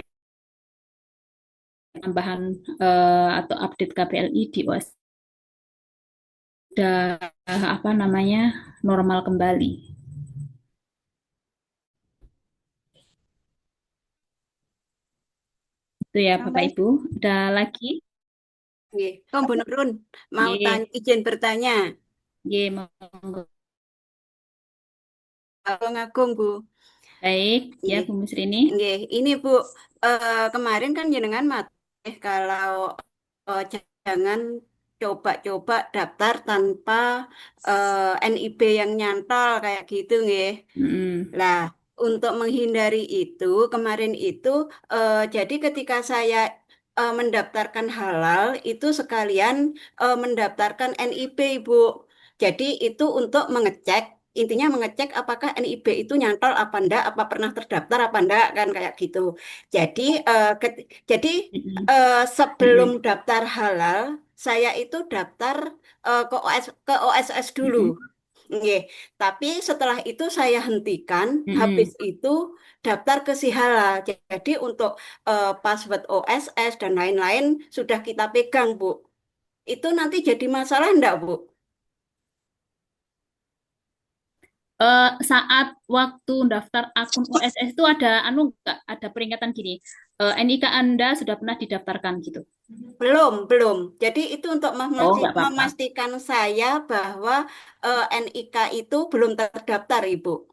tambahan atau update KBLI di OSS sudah apa namanya normal kembali. Itu ya Bapak Ibu. Ada lagi? Nggih. Oh, Bu Nurun, mau Ye, izin bertanya. ye, monggo. Kalau ngagung, Bu. Baik, ya Nggih. Bu Musrini. Nggih. Ini, Bu, kemarin kan jenengan kalau jangan coba-coba daftar tanpa NIB yang nyantol kayak gitu, nggih. Mm-mm. Lah, untuk menghindari itu, kemarin itu, jadi ketika saya mendaftarkan halal, itu sekalian mendaftarkan NIB, Ibu. Jadi itu untuk mengecek, intinya mengecek apakah NIB itu nyantol apa enggak, apa pernah terdaftar apa enggak, kan kayak gitu. Jadi, jadi Mm-mm. sebelum Mm-mm. daftar halal, saya itu daftar ke OSS dulu. Mm-mm. Nggih, tapi setelah itu saya hentikan, habis Mm-mm. itu daftar ke si halal. Jadi untuk password OSS dan lain-lain sudah kita pegang, Bu. Itu nanti jadi masalah enggak, Bu? Saat waktu daftar akun OSS itu ada nggak ada peringatan gini, NIK Anda sudah pernah didaftarkan gitu. Belum, belum. Jadi itu untuk Oh, nggak apa-apa. memastikan saya bahwa NIK itu belum terdaftar, Ibu.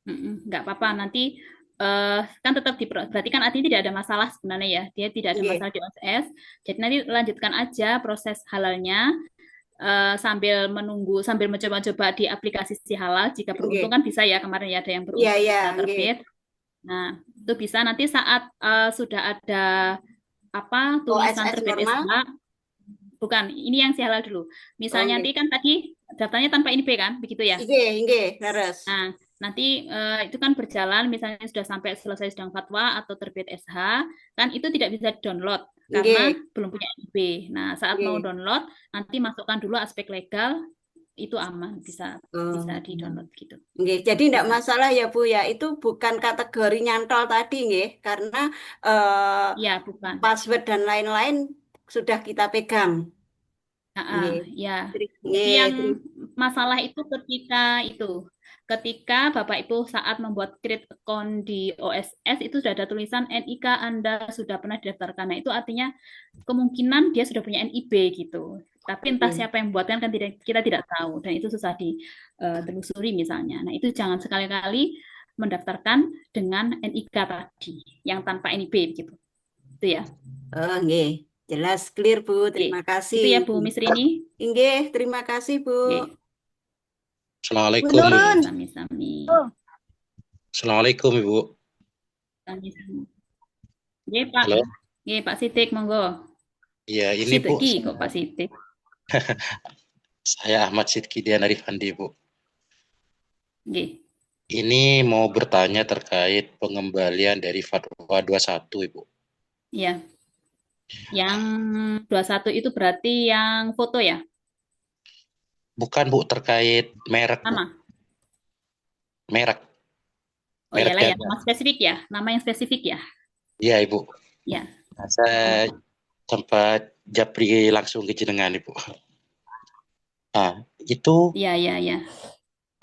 Mm-mm, nggak apa-apa. Nanti kan tetap berarti kan artinya tidak ada masalah sebenarnya ya. Dia tidak ada Nggih, masalah di OSS. Jadi nanti lanjutkan aja proses halalnya sambil menunggu, sambil mencoba-coba di aplikasi si halal. Jika beruntung nggih. kan bisa ya, kemarin ya ada yang Iya, beruntung iya, bisa nggih. terbit. Nah, itu bisa nanti saat sudah ada apa tulisan OSS terbit normal? SH, bukan, ini yang si halal dulu. Oh, Misalnya nanti nggih. kan tadi daftarnya tanpa ini kan, begitu ya? Nggih, nggih, leres. Nah, nanti itu kan berjalan, misalnya sudah sampai selesai sidang fatwa atau terbit SH, kan itu tidak bisa download karena Nggih, belum punya NIB. Nah, saat mau nggih. download, nanti masukkan dulu aspek legal, itu aman, bisa bisa Oh. di-download gitu. Nggih, jadi tidak Bisa. masalah ya Bu ya, itu bukan kategori nyantol tadi nggih, karena Ya, bukan. password dan lain-lain sudah kita pegang. Ah, Nggih, ya. Jadi nggih, yang masalah itu ketika Bapak Ibu saat membuat create account di OSS itu sudah ada tulisan NIK Anda sudah pernah didaftarkan. Nah, itu artinya kemungkinan dia sudah punya NIB gitu. Tapi entah nggih. siapa yang buatkan kan kita tidak tahu dan itu susah ditelusuri misalnya. Nah, itu jangan sekali-kali mendaftarkan dengan NIK tadi yang tanpa NIB gitu. Itu ya. Oh, nggih. Jelas clear Bu, Oke. terima kasih. Itu ya Bu Misrini. Nggih, terima kasih Bu. Oke. Assalamualaikum. Oke, Menurun. sami-sami. Assalamualaikum Ibu. Sami-sami. Oke, Pak. Halo. Oke, Pak Sitik, monggo. Ya ini Bu, Sidki kok Pak Sitik. saya Ahmad Sidki Dian Arifandi Bu. Nggih. Ini mau bertanya terkait pengembalian dari fatwa 21, Ibu. Ya. Yang 21 itu berarti yang foto ya? Bukan, Bu, terkait merek, Bu. Nama. Merek Oh iyalah ya, dagang. nama spesifik ya, nama yang spesifik ya. Iya, Ibu. Ya. Nah, saya sempat japri langsung ke jenengan, Ibu. Nah, itu Iya.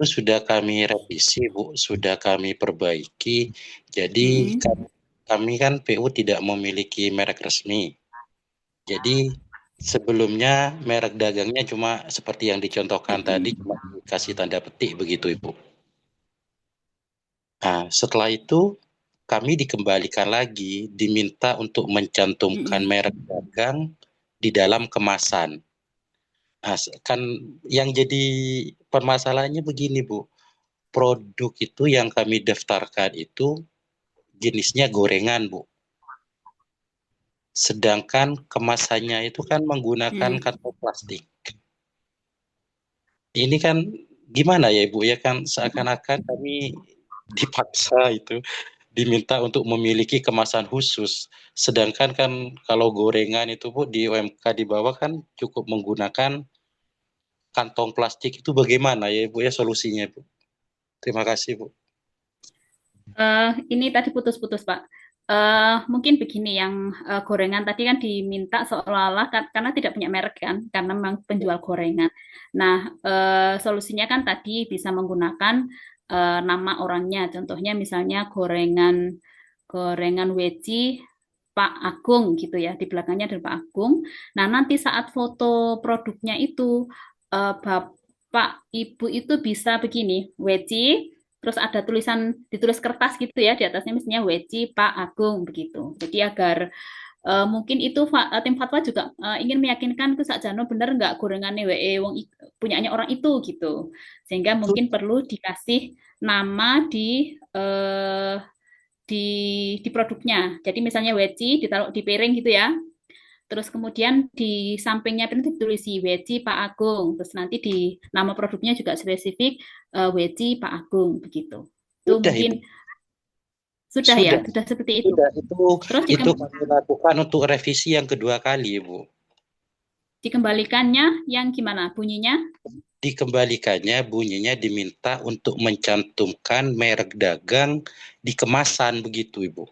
sudah kami revisi, Bu, sudah kami perbaiki. Jadi Mm-mm. kami kan PU tidak memiliki merek resmi. Jadi sebelumnya merek dagangnya cuma seperti yang dicontohkan tadi, cuma dikasih tanda petik begitu, Ibu. Nah, setelah itu kami dikembalikan lagi, diminta untuk mencantumkan Mm-mm. merek dagang di dalam kemasan. Nah, kan yang jadi permasalahannya begini, Bu. Produk itu yang kami daftarkan itu jenisnya gorengan, Bu. Sedangkan kemasannya itu kan menggunakan Mm. kantong plastik. Ini kan gimana ya, Ibu, ya kan seakan-akan kami dipaksa itu diminta untuk memiliki kemasan khusus. Sedangkan kan kalau gorengan itu, Bu, di UMK di bawah kan cukup menggunakan kantong plastik. Itu bagaimana ya, Ibu, ya solusinya, Bu? Terima kasih, Bu. Ini tadi putus-putus, Pak. Mungkin begini, yang gorengan tadi kan diminta seolah-olah karena tidak punya merek kan, karena memang penjual gorengan. Nah, solusinya kan tadi bisa menggunakan nama orangnya. Contohnya misalnya gorengan gorengan Weci Pak Agung gitu ya, di belakangnya ada Pak Agung. Nah, nanti saat foto produknya itu Bapak Ibu itu bisa begini, Weci. Terus ada ditulis kertas gitu ya, di atasnya misalnya Weci Pak Agung begitu. Jadi agar mungkin itu tim fatwa juga ingin meyakinkan ke Sakjano bener nggak gorengannya WE wong punyanya orang itu gitu. Sehingga mungkin perlu dikasih nama di di produknya. Jadi misalnya Weci ditaruh di piring gitu ya. Terus kemudian di sampingnya itu ditulis Weci Pak Agung. Terus nanti di nama produknya juga spesifik Weci Pak Agung begitu. Itu Sudah, Ibu. mungkin sudah ya, Sudah. sudah seperti itu. Sudah, Terus itu kami lakukan untuk revisi yang kedua kali, Ibu. dikembalikannya yang gimana bunyinya? Dikembalikannya bunyinya diminta untuk mencantumkan merek dagang di kemasan begitu, Ibu.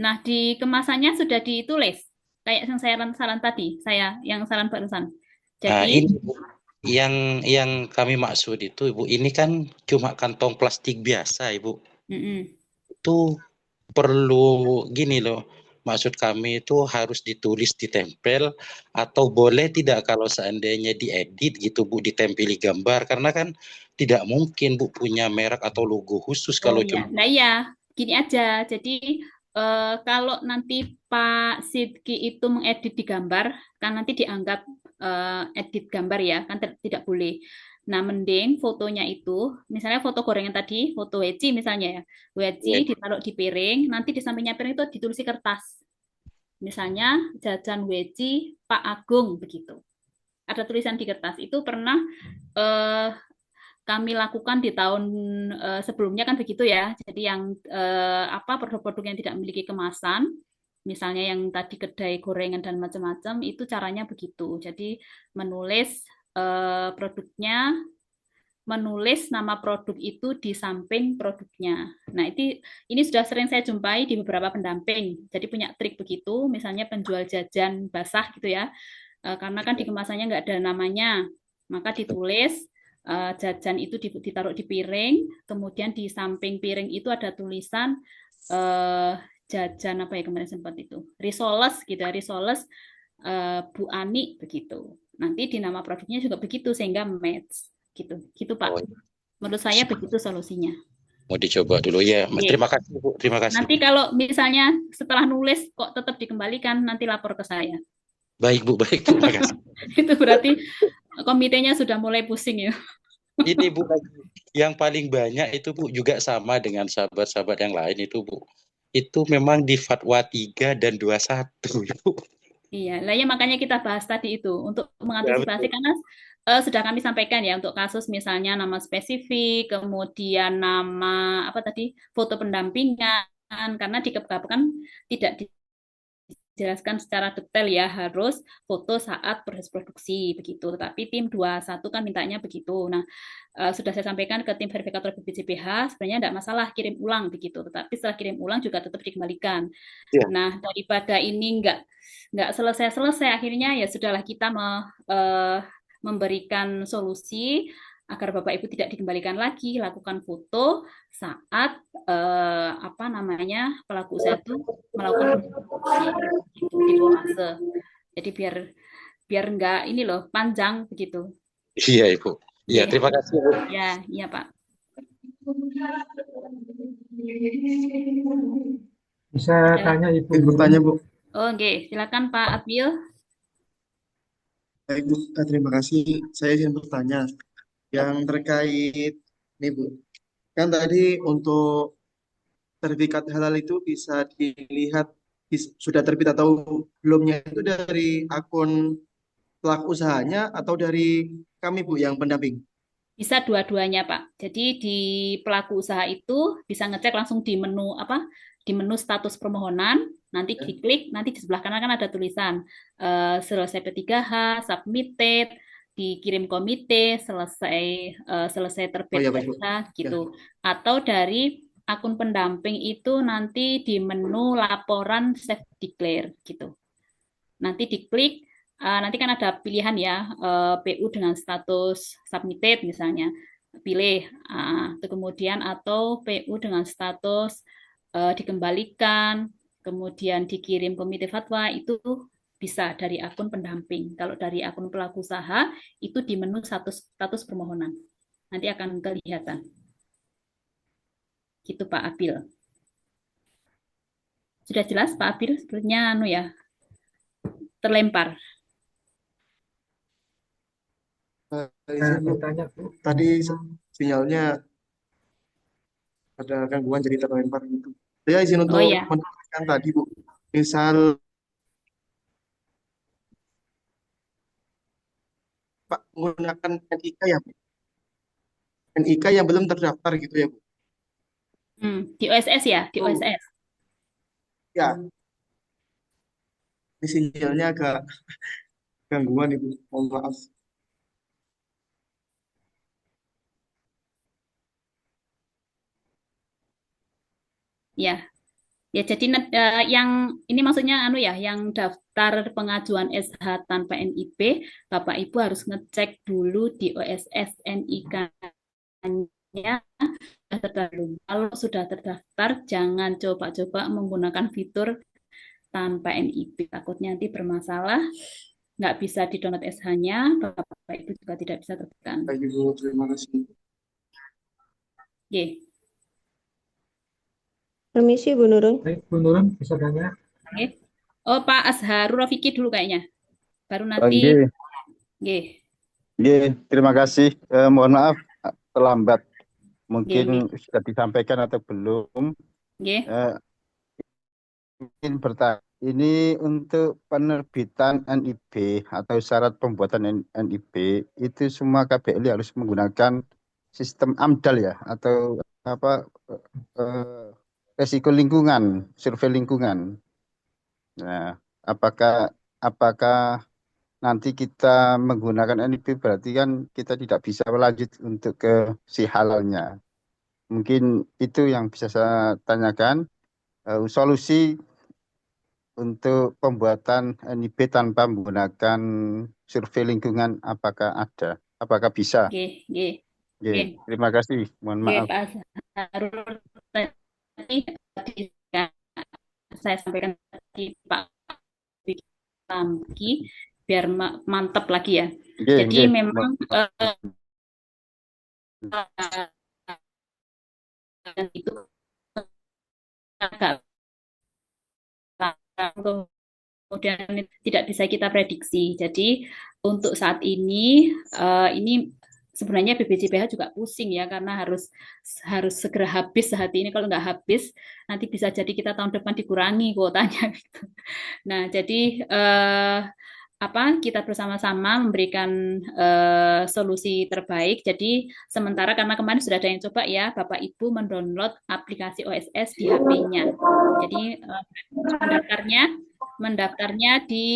Nah, di kemasannya sudah ditulis kayak yang saran tadi, saya yang saran barusan. Nah, Jadi, ini Bu, yang kami maksud itu, Ibu, ini kan cuma kantong plastik biasa, Ibu. mm-mm. Itu perlu gini loh. Maksud kami itu harus ditulis, ditempel, atau boleh tidak kalau seandainya diedit gitu, Bu, ditempeli gambar. Karena kan tidak mungkin, Bu, punya merek atau logo khusus Oh kalau ya, cuma. nah iya, gini aja. Jadi kalau nanti Pak Sidki itu mengedit di gambar, kan nanti dianggap edit gambar ya, kan tidak boleh. Nah, mending fotonya itu, misalnya foto gorengan tadi, foto weci misalnya ya, weci Ya, ditaruh di piring, nanti di sampingnya piring itu ditulis kertas. Misalnya jajan weci Pak Agung begitu. Ada tulisan di kertas. Itu pernah eh, kami lakukan di tahun sebelumnya kan begitu ya. Jadi yang apa produk-produk yang tidak memiliki kemasan, misalnya yang tadi kedai gorengan dan macam-macam, itu caranya begitu. Jadi menulis produknya, menulis nama produk itu di samping produknya. Nah, ini sudah sering saya jumpai di beberapa pendamping. Jadi punya trik begitu, misalnya penjual jajan basah gitu ya. Karena kan di kemasannya nggak ada namanya, maka ditulis jajan itu ditaruh di piring, kemudian di samping piring itu ada tulisan jajan apa ya kemarin sempat itu, risoles gitu ya, risoles Bu Ani begitu. Nanti di nama produknya juga begitu sehingga match gitu, gitu oh, Pak. Menurut saya begitu solusinya. mau dicoba dulu ya. Terima Oke. kasih, Bu. Terima kasih, Nanti Bu. kalau misalnya setelah nulis kok tetap dikembalikan, nanti lapor ke saya. Baik, Bu. Baik, Bu. Makasih. Itu berarti komitenya sudah mulai pusing ya. Ini, Bu, lagi yang paling banyak itu, Bu, juga sama dengan sahabat-sahabat yang lain itu, Bu. Itu memang di fatwa 3 dan 21, Bu. Iya, lah ya makanya kita bahas tadi itu untuk Ya, mengantisipasi betul. karena Sudah kami sampaikan ya untuk kasus misalnya nama spesifik, kemudian nama apa tadi foto pendampingan, karena di KPK kan tidak dijelaskan secara detail ya harus foto saat proses produksi begitu. Tetapi tim 21 kan mintanya begitu. Nah, sudah saya sampaikan ke tim verifikator BPJPH sebenarnya tidak masalah kirim ulang begitu. Tetapi setelah kirim ulang juga tetap dikembalikan. Ya. Nah, daripada ini nggak selesai-selesai akhirnya ya sudahlah kita memberikan solusi agar Bapak Ibu tidak dikembalikan lagi, lakukan foto saat apa namanya pelaku usaha itu melakukan produksi gitu, di volase. Jadi biar nggak ini loh panjang begitu. Iya Ibu. Iya, terima kasih Bu. Ya, iya Pak. Bisa tanya Ibu. Bertanya Bu. Oh, oke, silakan Pak Abil. Baik Bu, terima kasih. Saya ingin bertanya yang terkait ini Bu. Kan tadi untuk sertifikat halal itu bisa dilihat sudah terbit atau belumnya itu dari akun pelaku usahanya atau dari kami Bu yang pendamping. Bisa dua-duanya, Pak. Jadi di pelaku usaha itu bisa ngecek langsung di menu apa? Di menu status permohonan, nanti diklik, nanti di sebelah kanan kan ada tulisan selesai P3H, submitted, dikirim komite, selesai terbit Oh ya baik Bu. gitu. Atau dari akun pendamping itu nanti di menu laporan self declare gitu. Nanti diklik. Nanti kan ada pilihan ya, PU dengan status submitted misalnya, pilih, kemudian atau PU dengan status dikembalikan, kemudian dikirim komite fatwa, itu bisa dari akun pendamping. Kalau dari akun pelaku usaha, itu di menu status permohonan. Nanti akan kelihatan. Gitu Pak Abil. Sudah jelas Pak Abil? Sepertinya terlempar. Bertanya Bu. Tadi sinyalnya ada gangguan jadi terlempar gitu. Saya izin untuk menambahkan tadi Bu. Misal Pak menggunakan NIK ya Bu. NIK yang belum terdaftar gitu ya Bu. Di OSS ya, di OSS. Ya. Ini sinyalnya agak gangguan Ibu. Mohon maaf. Ya, ya jadi yang ini maksudnya yang daftar pengajuan SH tanpa NIP, Bapak Ibu harus ngecek dulu di OSS NIK-nya sudah terdaftar. Kalau sudah terdaftar, jangan coba-coba menggunakan fitur tanpa NIP. Takutnya nanti bermasalah, nggak bisa di-download SH-nya, Bapak Ibu juga tidak bisa terbitkan. Baik Ibu, terima kasih. Oke. Permisi Bu Nurun. Baik, Bu Nurun bisa tanya. Oke. Oh, Pak Azharul Rafiki dulu kayaknya. Baru nanti. Terima kasih. Mohon maaf terlambat. Mungkin sudah disampaikan atau belum. Mungkin bertanya. Ini untuk penerbitan NIB atau syarat pembuatan NIB itu semua KBLI harus menggunakan sistem AMDAL ya atau resiko lingkungan, survei lingkungan. Nah, apakah nanti kita menggunakan NIB berarti kan kita tidak bisa melanjut untuk ke si halalnya. Mungkin itu yang bisa saya tanyakan. Solusi untuk pembuatan NIB tanpa menggunakan survei lingkungan apakah ada? Apakah bisa? Terima kasih. Mohon maaf. Pak Azharul, saya sampaikan tadi Pak Tamki biar mantap lagi ya. Jadi memang itu agak kemudian tidak bisa kita prediksi. Jadi untuk saat ini sebenarnya BPJPH juga pusing ya karena harus segera habis saat ini. Kalau nggak habis nanti bisa jadi kita tahun depan dikurangi kuotanya. Gitu. Nah jadi kita bersama-sama memberikan solusi terbaik. Jadi sementara karena kemarin sudah ada yang coba ya, Bapak Ibu mendownload aplikasi OSS di HP-nya. Jadi mendaftarnya di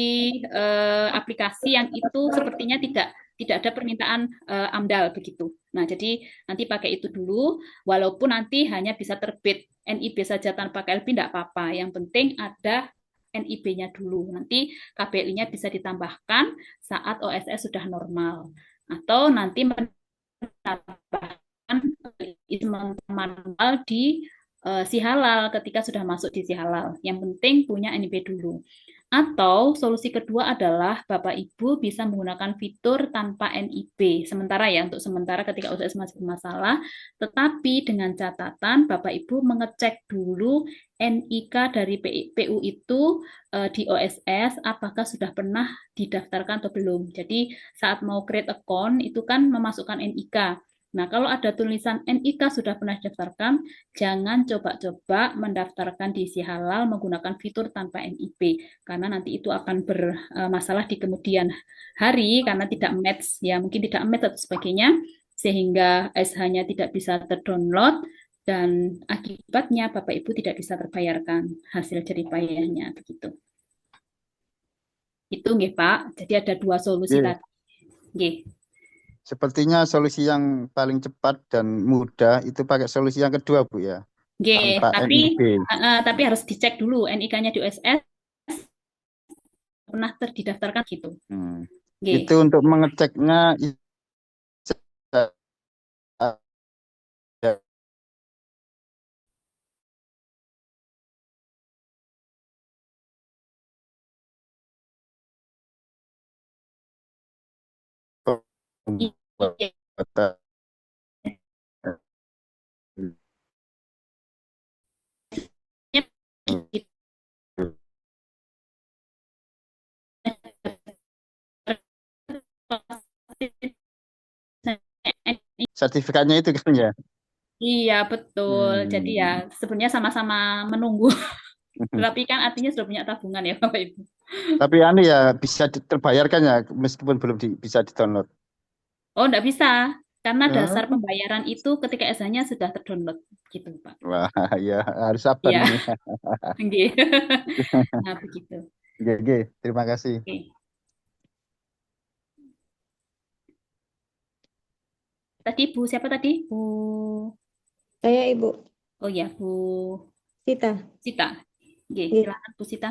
aplikasi yang itu sepertinya tidak ada permintaan AMDAL begitu. Nah, jadi nanti pakai itu dulu, walaupun nanti hanya bisa terbit NIB saja tanpa KLB tidak apa-apa. Yang penting ada NIB-nya dulu. Nanti KBLI-nya bisa ditambahkan saat OSS sudah normal. Atau nanti menambahkan manual di si halal ketika sudah masuk di si halal. Yang penting punya NIB dulu. Atau solusi kedua adalah Bapak Ibu bisa menggunakan fitur tanpa NIB. Sementara ya, untuk sementara ketika OSS masih bermasalah, tetapi dengan catatan Bapak Ibu mengecek dulu NIK dari PU itu di OSS apakah sudah pernah didaftarkan atau belum. Jadi saat mau create account itu kan memasukkan NIK. Nah, kalau ada tulisan NIK sudah pernah didaftarkan, jangan coba-coba mendaftarkan di si halal menggunakan fitur tanpa NIB, karena nanti itu akan bermasalah di kemudian hari karena tidak match, ya mungkin tidak match atau sebagainya, sehingga SH-nya tidak bisa terdownload dan akibatnya Bapak Ibu tidak bisa terbayarkan hasil jerih payahnya begitu. Itu nggih Pak. Jadi ada dua solusi Oke. tadi. Nggih. Sepertinya solusi yang paling cepat dan mudah itu pakai solusi yang kedua, Bu ya. Nggih, Tanpa NIB. tapi harus dicek dulu NIK-nya di OSS pernah terdaftarkan gitu. Nggih. Itu untuk mengeceknya Iya. sertifikatnya itu kan ya. Iya, betul. Jadi ya sebenarnya sama-sama menunggu. Tapi kan artinya sudah punya tabungan ya Bapak Ibu. Tapi anu ya bisa terbayarkan ya meskipun belum bisa di-download. Oh, enggak bisa. Karena dasar pembayaran itu ketika SH-nya sudah terdownload gitu, Pak. Wah, ya harus sabar Iya. ini. Nggih. Nah, begitu. Oke, terima kasih. Oke. Tadi Bu siapa tadi? Bu Saya Ibu Oh ya, Bu Sita. Sita. Nggih, Nggih. silakan Bu Sita.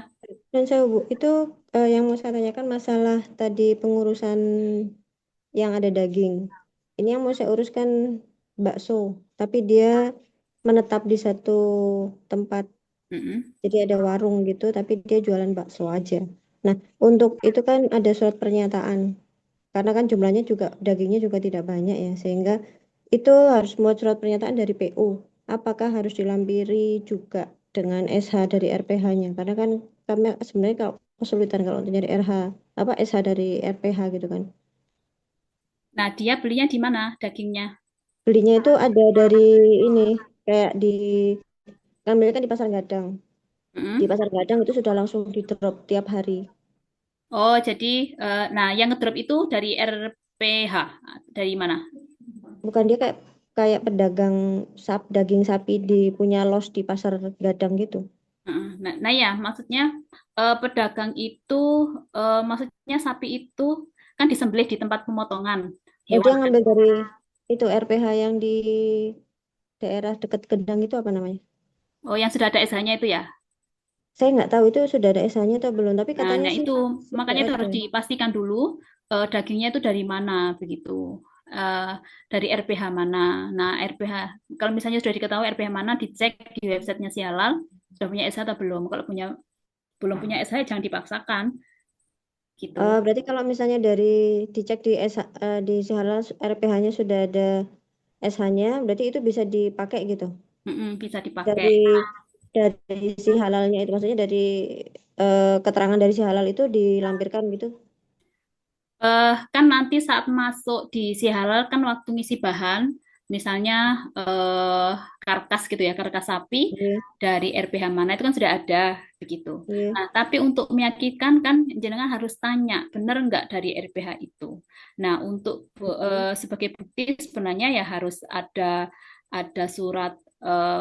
Dan saya Bu, itu yang mau saya tanyakan masalah tadi pengurusan yang ada daging. Ini yang mau saya uruskan bakso, tapi dia menetap di satu tempat. Jadi ada warung gitu, tapi dia jualan bakso aja. Nah, untuk itu kan ada surat pernyataan. Karena kan jumlahnya juga, dagingnya juga tidak banyak ya, sehingga itu harus membuat surat pernyataan dari PU. Apakah harus dilampiri juga dengan SH dari RPH-nya? Karena kan kami sebenarnya kalau kesulitan kalau untuk nyari SH dari RPH gitu kan. Nah, dia belinya di mana dagingnya? Belinya itu ada dari ini, kayak ngambilnya kan di Pasar Gadang. Di Pasar Gadang itu sudah langsung di drop tiap hari. Oh, jadi nah yang ngedrop itu dari RPH. Dari mana? Bukan, dia kayak pedagang daging sapi di punya los di Pasar Gadang gitu. Nah ya, maksudnya pedagang itu maksudnya sapi itu kan disembelih di tempat pemotongan Dia hewan. ngambil dari itu RPH yang di daerah dekat Gedang itu apa namanya? Oh, yang sudah ada SH-nya itu ya? Saya nggak tahu itu sudah ada SH-nya atau belum, tapi katanya Nah sih itu makanya itu ada. harus dipastikan dulu dagingnya itu dari mana begitu. Dari RPH mana. Nah, RPH kalau misalnya sudah diketahui RPH mana, dicek di websitenya si halal sudah punya SH atau belum. Kalau belum punya SH jangan dipaksakan. Gitu. Berarti kalau misalnya dicek di si halal RPH-nya sudah ada SH-nya, berarti itu bisa dipakai gitu. Bisa dipakai. Dari si halalnya itu, maksudnya dari keterangan dari si halal itu dilampirkan gitu. Kan nanti saat masuk di si halal kan waktu ngisi bahan misalnya karkas gitu ya, karkas sapi Nggih, dari RPH mana itu kan sudah ada begitu. nggih. Nah, tapi untuk meyakinkan kan jenengan harus tanya benar nggak dari RPH itu. Nah, untuk sebagai bukti sebenarnya ya harus ada surat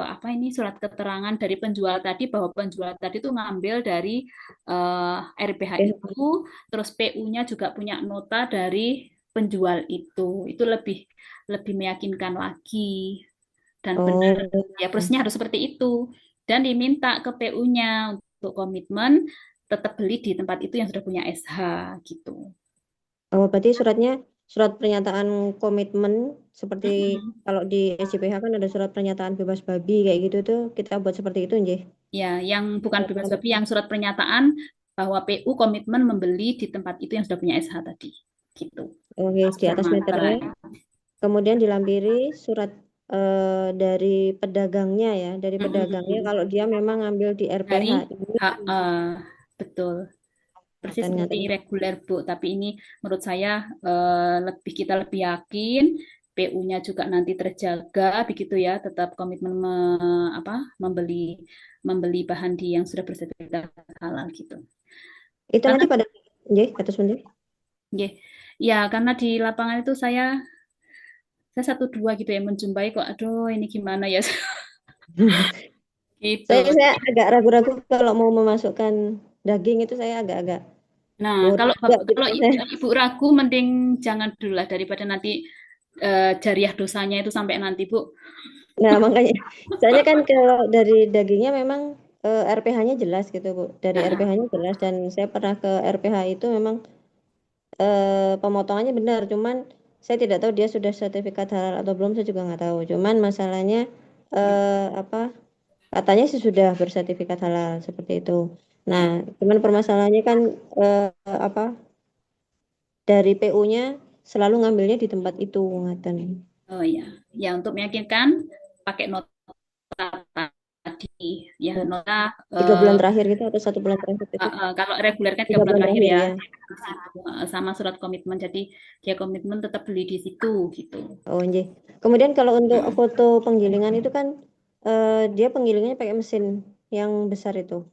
apa ini surat keterangan dari penjual tadi bahwa penjual tadi itu ngambil dari RPH itu, terus PU-nya juga punya nota dari penjual itu. Itu lebih meyakinkan lagi dan benar Oh, ya prosesnya harus seperti itu dan diminta ke PU-nya untuk komitmen tetap beli di tempat itu yang sudah punya SH gitu. oh berarti suratnya surat pernyataan komitmen seperti kalau di SCPH kan ada surat pernyataan bebas babi kayak gitu tuh kita buat seperti itu nggih. Ya, yang bukan bebas babi, yang surat pernyataan bahwa PU komitmen membeli di tempat itu yang sudah punya SH tadi gitu. Oke, di atas Sama meternya. Kemudian dilampiri surat dari pedagangnya ya, dari pedagangnya kalau dia memang ngambil di dari RPH ini. betul. Persis Ngaten, seperti ngaten. reguler, Bu. Tapi ini menurut saya kita lebih yakin, PU-nya juga nanti terjaga begitu ya, tetap komitmen membeli bahan yang sudah bersertifikat halal gitu. Itu Karena nanti pada nggih, atus pundi? nggih, ya karena di lapangan itu saya 1-2 gitu ya menjumpai kok, aduh ini gimana ya gitu. Saya agak ragu-ragu kalau mau memasukkan daging itu saya agak-agak Nah, kalau gitu saya. ibu ragu, mending jangan dulu lah daripada nanti jariah dosanya itu sampai nanti, Bu. Nah, makanya soalnya kan kalau dari dagingnya memang RPH-nya jelas gitu, Bu. Dari RPH-nya jelas dan saya pernah ke RPH itu memang pemotongannya benar, cuman saya tidak tahu dia sudah sertifikat halal atau belum, saya juga nggak tahu. Cuman masalahnya apa katanya sih sudah bersertifikat halal seperti itu. Nah, cuman permasalahannya kan apa dari PU-nya selalu ngambilnya di tempat itu, ngaten. Oh iya, ya untuk meyakinkan pakai nota tadi, ya nota 3 bulan terakhir gitu atau 1 bulan terakhir itu. kalau reguler kan 3 3 bulan bulan terakhir terakhir ya, ya. sama surat komitmen. Jadi dia komitmen tetap beli di situ gitu. Oh, nggih. Kemudian kalau untuk foto penggilingan itu kan dia penggilingannya pakai mesin yang besar itu.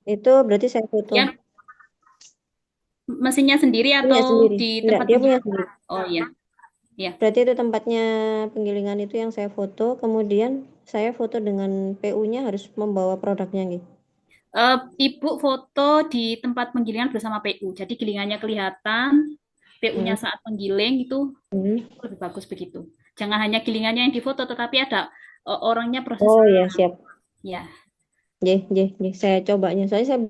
Itu berarti saya foto. Ya, mesinnya sendiri Punya atau sendiri. di Enggak, tempat dia punya penggilingan? sendiri. Oh iya, ya. Berarti itu tempatnya penggilingan itu yang saya foto, kemudian saya foto dengan PU-nya harus membawa produknya nih. Ibu foto di tempat penggilingan bersama PU. Jadi gilingannya kelihatan, PU-nya saat penggiling itu lebih bagus begitu. Jangan hanya gilingannya yang difoto, tetapi ada orangnya proses. Oh ya, siap. Ya. Nggih. Saya cobanya. Soalnya saya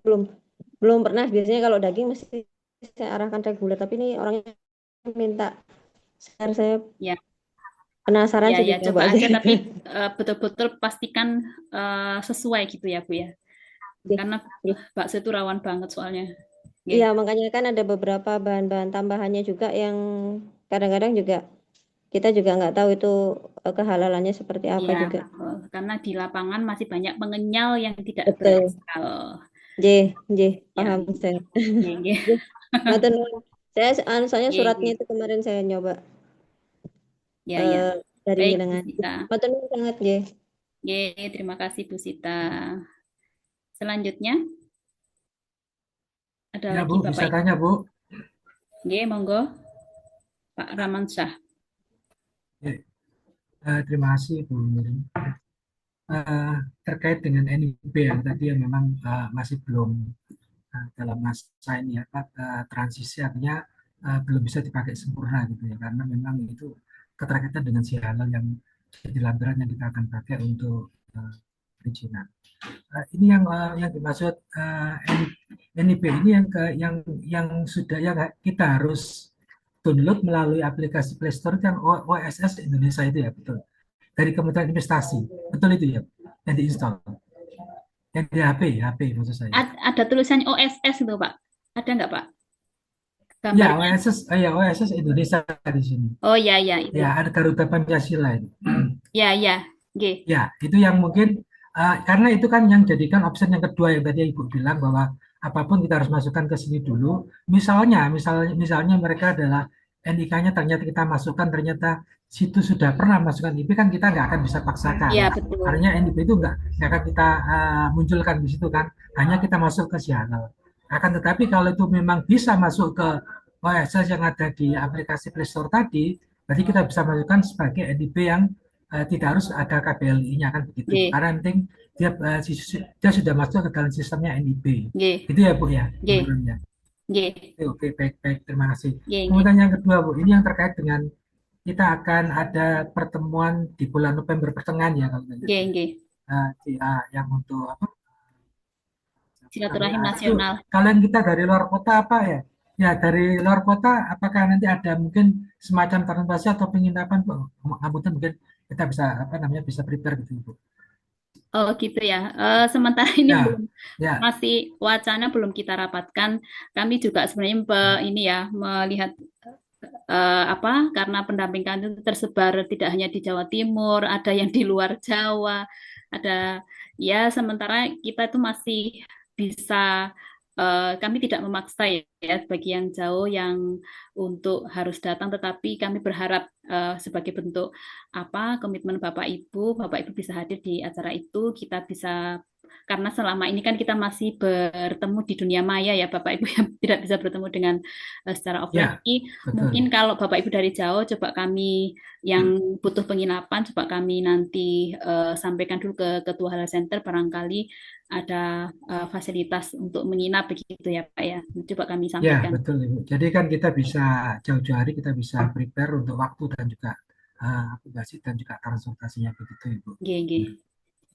belum pernah. Biasanya kalau daging mesti saya arahkan reguler, tapi ini orangnya minta share, saya Ya. penasaran sih Ya, dicoba coba aja tapi betul-betul pastikan sesuai gitu ya, Bu ya. Karena bakso itu rawan banget soalnya. Iya, makanya kan ada beberapa bahan-bahan tambahannya juga yang kadang-kadang juga kita juga nggak tahu itu kehalalannya seperti apa Iya, juga. betul. Karena di lapangan masih banyak pengenyal yang tidak Betul. berakal. Paham saya. Nggih. Matur nuwun. Saya soalnya Nggih, suratnya nggih. itu kemarin saya nyoba Ya. dari Baik, Bu jenengan. Sita. Matur nuwun sangat nggih. Nggih, terima kasih Bu Sita. Selanjutnya ada Ya, lagi Bu, Bapak bisa Ibu. tanya, Bu. Nggih, monggo. Pak Ramansyah. Terima kasih, Bu Mirin. Terkait dengan NIB yang tadi yang memang masih belum dalam masa ini ya, transisi artinya belum bisa dipakai sempurna gitu ya, karena memang itu keterkaitan dengan si halal yang jadi lampiran yang kita akan pakai untuk perizinan. Ini yang dimaksud NIB ini yang sudah yang kita harus download melalui aplikasi Play Store yang OSS Indonesia itu ya, betul. Dari Kementerian Investasi, betul itu ya, yang diinstal. Yang di HP maksud saya. Ada tulisan OSS itu, Pak. Ada nggak, Pak? Ya, Gambarnya. OSS Indonesia di sini. Oh ya itu. Ya, ada Garuda Pancasila itu. Ya, nggih. Ya, itu yang mungkin karena itu kan yang jadikan opsi yang kedua yang tadi Ibu bilang bahwa apapun kita harus masukkan ke sini dulu. Misalnya mereka adalah NIK-nya ternyata kita masukkan, ternyata situ sudah pernah masukkan NIP, kan kita nggak akan bisa paksakan. Iya, betul. Artinya NIP itu nggak akan kita munculkan di situ kan, hanya kita masuk ke si halal. Akan tetapi kalau itu memang bisa masuk ke OSS yang ada di aplikasi Play Store tadi, berarti kita bisa masukkan sebagai NIP yang tidak harus ada KBLI-nya kan begitu. Nggih. Karena penting dia sudah masuk ke dalam sistemnya NIP. Nggih. Itu ya Bu ya, Nggih. menurutnya. Nggih. Oke, baik, terima kasih. Nggih, nggih. Kemudian yang kedua Bu, ini yang terkait dengan kita akan ada pertemuan di bulan November pertengahan ya kalau tidak Nggih, nggih. yang untuk apa? Silaturahim Itu nasional. kalian kita dari luar kota apa ya? Ya dari luar kota, apakah nanti ada mungkin semacam transportasi atau penginapan Bu? Mungkin kita bisa bisa prepare gitu Bu. Oh gitu ya. Sementara ini Ya, belum, ya. masih wacana belum kita rapatkan. Kami juga sebenarnya ini ya melihat karena pendamping kami itu tersebar tidak hanya di Jawa Timur, ada yang di luar Jawa, ada ya sementara kita itu masih bisa kami tidak memaksa ya bagi yang jauh yang untuk harus datang, tetapi kami berharap sebagai bentuk komitmen Bapak Ibu bisa hadir di acara itu, kita bisa, karena selama ini kan kita masih bertemu di dunia maya ya Bapak Ibu, yang tidak bisa bertemu dengan secara offline. Mungkin kalau Bapak Ibu dari jauh, coba kami yang butuh penginapan, coba kami nanti sampaikan dulu ke Ketua Halal Center, barangkali ada fasilitas untuk menginap begitu ya Pak ya. Coba kami sampaikan. Ya, betul Ibu. Jadi kan kita bisa jauh-jauh hari kita bisa prepare untuk waktu dan juga aplikasi dan juga transportasinya begitu Ibu.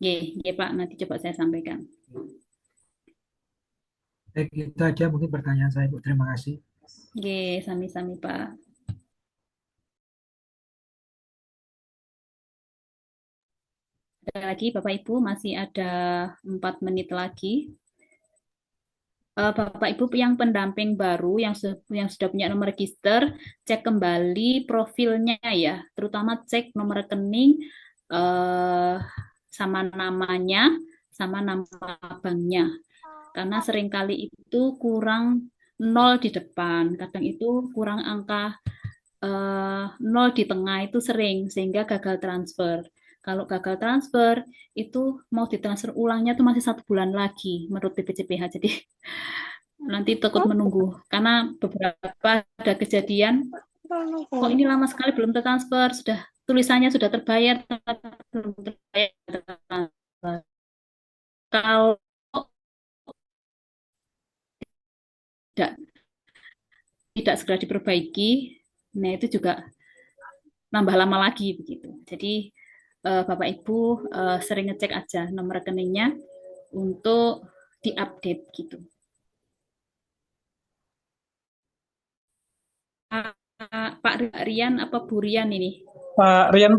Nggih, Pak, nanti coba saya sampaikan. Baik, itu aja mungkin pertanyaan saya Bu. Terima kasih. Nggih, sami-sami Pak. Ada lagi Bapak Ibu, masih ada 4 menit lagi. Bapak Ibu yang pendamping baru yang sudah punya nomor register, cek kembali profilnya ya, terutama cek nomor rekening sama namanya, sama nama banknya. Karena seringkali itu kurang 0 di depan, kadang itu kurang angka 0 di tengah, itu sering sehingga gagal transfer. Kalau gagal transfer itu mau ditransfer ulangnya tuh masih 1 bulan lagi menurut BPJPH. Jadi nanti takut menunggu karena beberapa ada kejadian kok ini lama sekali belum tertransfer, sudah tulisannya sudah terbayar belum terbayar. Kalau tidak segera diperbaiki, nah itu juga nambah lama lagi begitu. Jadi Bapak Ibu sering ngecek aja nomor rekeningnya untuk diupdate gitu. Pak Rian apa Bu Rian ini? Pak Rian.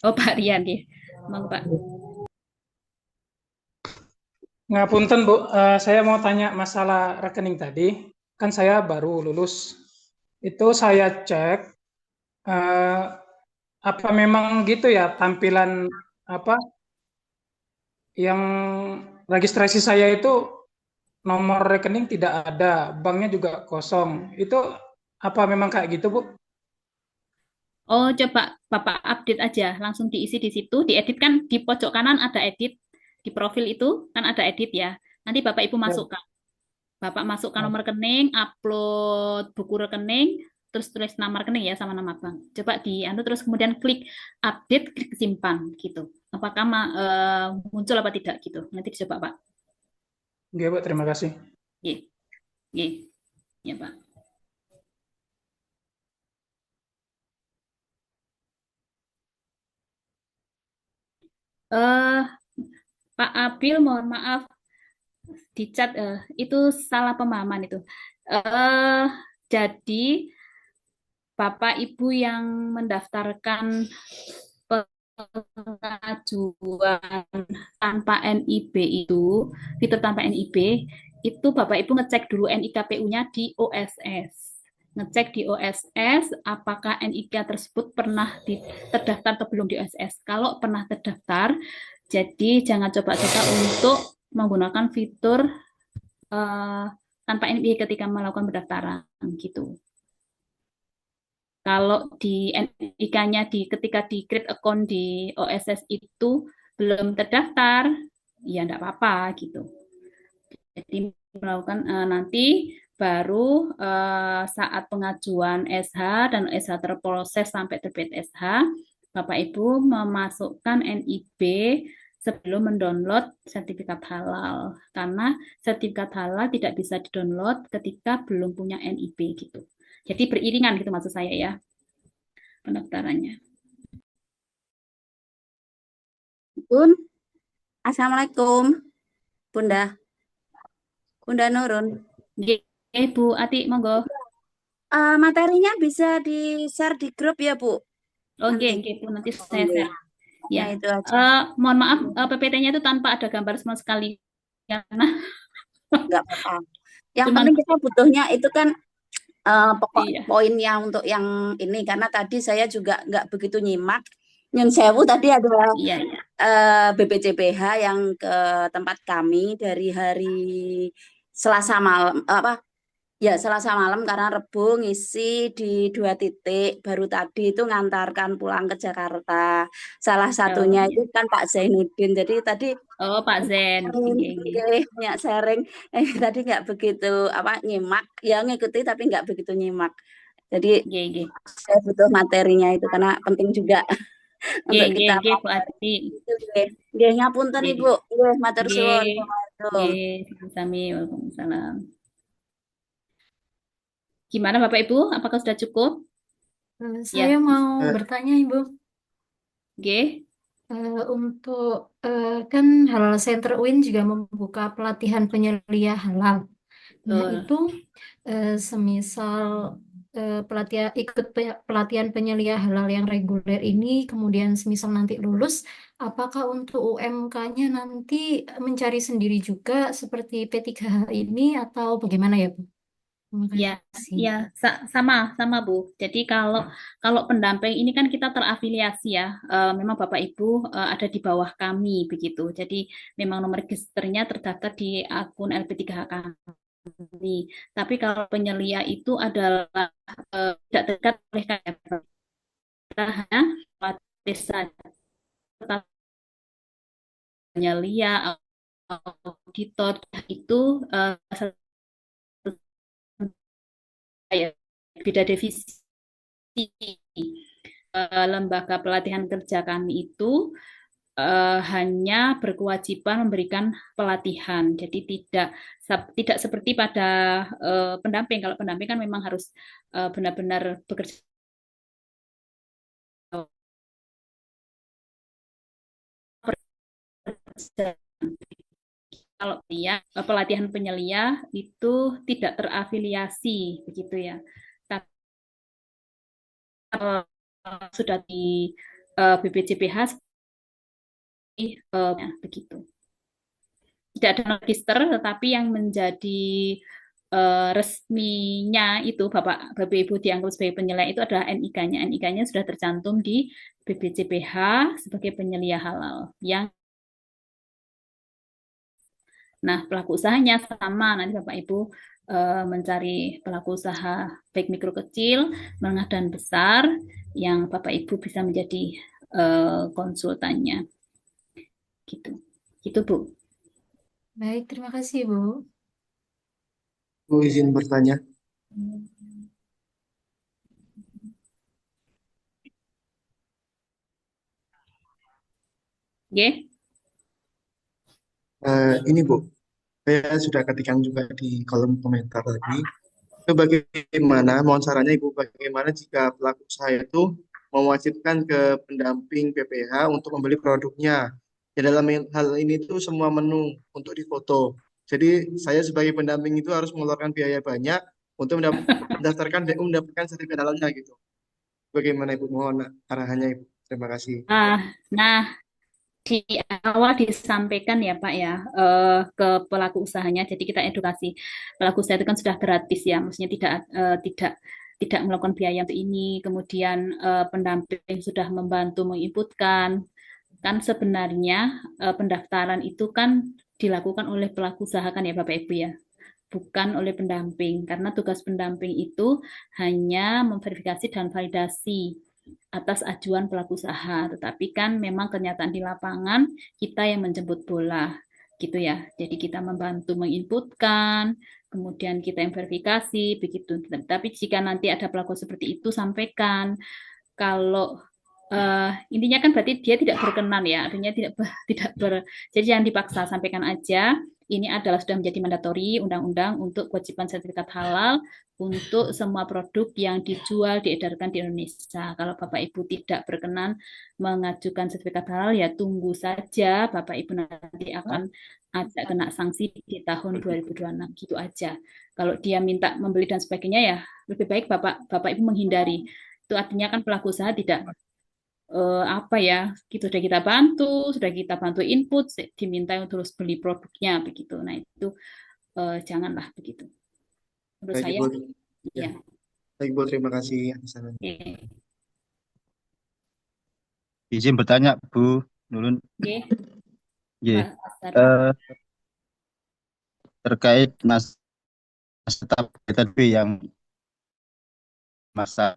Oh Pak Rian ya, Mang Pak. Ngapunten Bu, saya mau tanya masalah rekening tadi. Kan saya baru lulus. Itu saya cek, apa memang gitu ya tampilan yang registrasi saya itu nomor rekening tidak ada, banknya juga kosong. Itu apa memang kayak gitu Bu? Oh coba Bapak update aja, langsung diisi di situ, diedit kan di pojok kanan ada edit, di profil itu kan ada edit ya. Nanti Bapak Ibu masukkan. Bapak masukkan nomor rekening, upload buku rekening, terus tulis nama rekening ya sama nama bank. Coba terus kemudian klik update, klik simpan gitu. Apakah muncul apa tidak gitu. Nanti dicoba Pak. Oke Pak, terima kasih. Iya Pak. Pak Abil, mohon maaf di chat itu salah pemahaman itu. Jadi Bapak Ibu yang mendaftarkan pengajuan tanpa NIB itu, fitur tanpa NIB, itu Bapak Ibu ngecek dulu NIKPU-nya di OSS. Ngecek di OSS apakah NIK tersebut pernah terdaftar atau belum di OSS. Kalau pernah terdaftar, jadi jangan coba-coba untuk menggunakan fitur tanpa NIB ketika melakukan pendaftaran gitu. Kalau di NIK-nya ketika di create account di OSS itu belum terdaftar, ya enggak apa-apa gitu. Jadi melakukan nanti baru saat pengajuan SH dan SH terproses sampai terbit SH, Bapak Ibu memasukkan NIB sebelum mendownload sertifikat halal. Karena sertifikat halal tidak bisa didownload ketika belum punya NIB gitu. Jadi beriringan gitu maksud saya ya pendaftarannya. Bun, Assalamualaikum, Bunda. Bunda Nurun. Bu Ati, monggo. Materinya bisa di-share di grup ya, Bu? Oke, Bu, nanti saya share. Ya, itu aja. mohon maaf, PPT-nya itu tanpa ada gambar sama sekali karena nggak apa-apa. Yang penting kita butuhnya itu kan pokok poinnya untuk yang ini, karena tadi saya juga nggak begitu nyimak. Nyun sewu tadi ada BPJPH yang ke tempat kami dari hari Selasa malam, Selasa malam, karena Rebo ngisi di 2 titik, baru tadi itu ngantarkan pulang ke Jakarta. Salah satunya itu kan Pak Zainuddin. Jadi tadi Pak Zain, banyak sharing. Tadi nggak begitu nyimak, ya ngikuti tapi nggak begitu nyimak. Jadi saya butuh materinya itu karena penting juga untuk kita. Bu Ati. Nggih, ngapunten Ibu. Nggih, matur suwun. Sami, waalaikumsalam. Gimana Bapak Ibu? Apakah sudah cukup? Saya mau bertanya Ibu. Untuk kan Halal Center UIN juga membuka pelatihan penyelia halal. Nah itu semisal ikut pelatihan penyelia halal yang reguler ini, kemudian semisal nanti lulus, apakah untuk UMK-nya nanti mencari sendiri juga seperti P3H ini atau bagaimana ya Bu? Ya, sama Bu. Jadi kalau pendamping ini kan kita terafiliasi ya, memang Bapak Ibu ada di bawah kami begitu. Jadi memang nomor registernya terdaftar di akun LP3H kami. Tapi kalau penyelia itu adalah tidak terdekat oleh KPK, hanya desa penyelia auditor itu beda divisi. Lembaga pelatihan kerja kami itu hanya berkewajiban memberikan pelatihan, jadi tidak seperti pada pendamping. Kalau pendamping kan memang harus benar-benar bekerja. Kalau pelatihan penyelia itu tidak terafiliasi begitu ya. Tapi sudah di BPJPH begitu. Tidak ada register, tetapi yang menjadi resminya itu Bapak Ibu dianggap sebagai penyelia itu adalah NIK-nya. NIK-nya sudah tercantum di BPJPH sebagai penyelia halal. Nah, pelaku usahanya sama, nanti Bapak Ibu mencari pelaku usaha baik mikro kecil, menengah dan besar yang Bapak Ibu bisa menjadi konsultannya. Gitu Bu. Baik, terima kasih Bu. Bu izin bertanya. Ini Bu, saya sudah ketikkan juga di kolom komentar tadi. Itu bagaimana, mohon sarannya Ibu, bagaimana jika pelaku usaha itu mewajibkan ke pendamping PPH untuk membeli produknya. Ya, dalam hal ini tuh semua menu untuk difoto. Jadi saya sebagai pendamping itu harus mengeluarkan biaya banyak untuk mendaftarkan dan mendapatkan sertifikat halalnya gitu. Bagaimana Ibu, mohon arahannya Ibu. Terima kasih. Nah, di awal disampaikan ya Pak ya ke pelaku usahanya. Jadi kita edukasi pelaku usaha itu kan sudah gratis ya, maksudnya tidak melakukan biaya untuk ini. Kemudian pendamping sudah membantu menginputkan. Kan sebenarnya pendaftaran itu kan dilakukan oleh pelaku usaha kan ya Bapak Ibu ya. bukan oleh pendamping, karena tugas pendamping itu hanya memverifikasi dan validasi atas ajuan pelaku usaha, tetapi kan memang kenyataan di lapangan kita yang menjemput bola gitu ya. Jadi kita membantu menginputkan, kemudian kita yang verifikasi begitu. Tapi jika nanti ada pelaku seperti itu, sampaikan. Kalau intinya kan berarti dia tidak berkenan ya, artinya jadi jangan dipaksa, sampaikan aja. Ini adalah sudah menjadi mandatori undang-undang untuk kewajiban sertifikat halal untuk semua produk yang dijual diedarkan di Indonesia. Kalau Bapak Ibu tidak berkenan mengajukan sertifikat halal, ya tunggu saja, Bapak Ibu nanti akan ada kena sanksi di tahun 2026 gitu aja. Kalau dia minta membeli dan sebagainya, ya lebih baik Bapak Ibu menghindari. Itu artinya kan pelaku usaha tidak apa ya, gitu sudah kita bantu input, diminta terus beli produknya begitu. Nah itu janganlah begitu. Menurut Baik, saya, Ibu. ya. Baik, Bu, terima kasih atas sarannya. Oke. Izin bertanya, Bu Nurun. Oke. Nggih. Mas Darma. Terkait masa tadi yang masa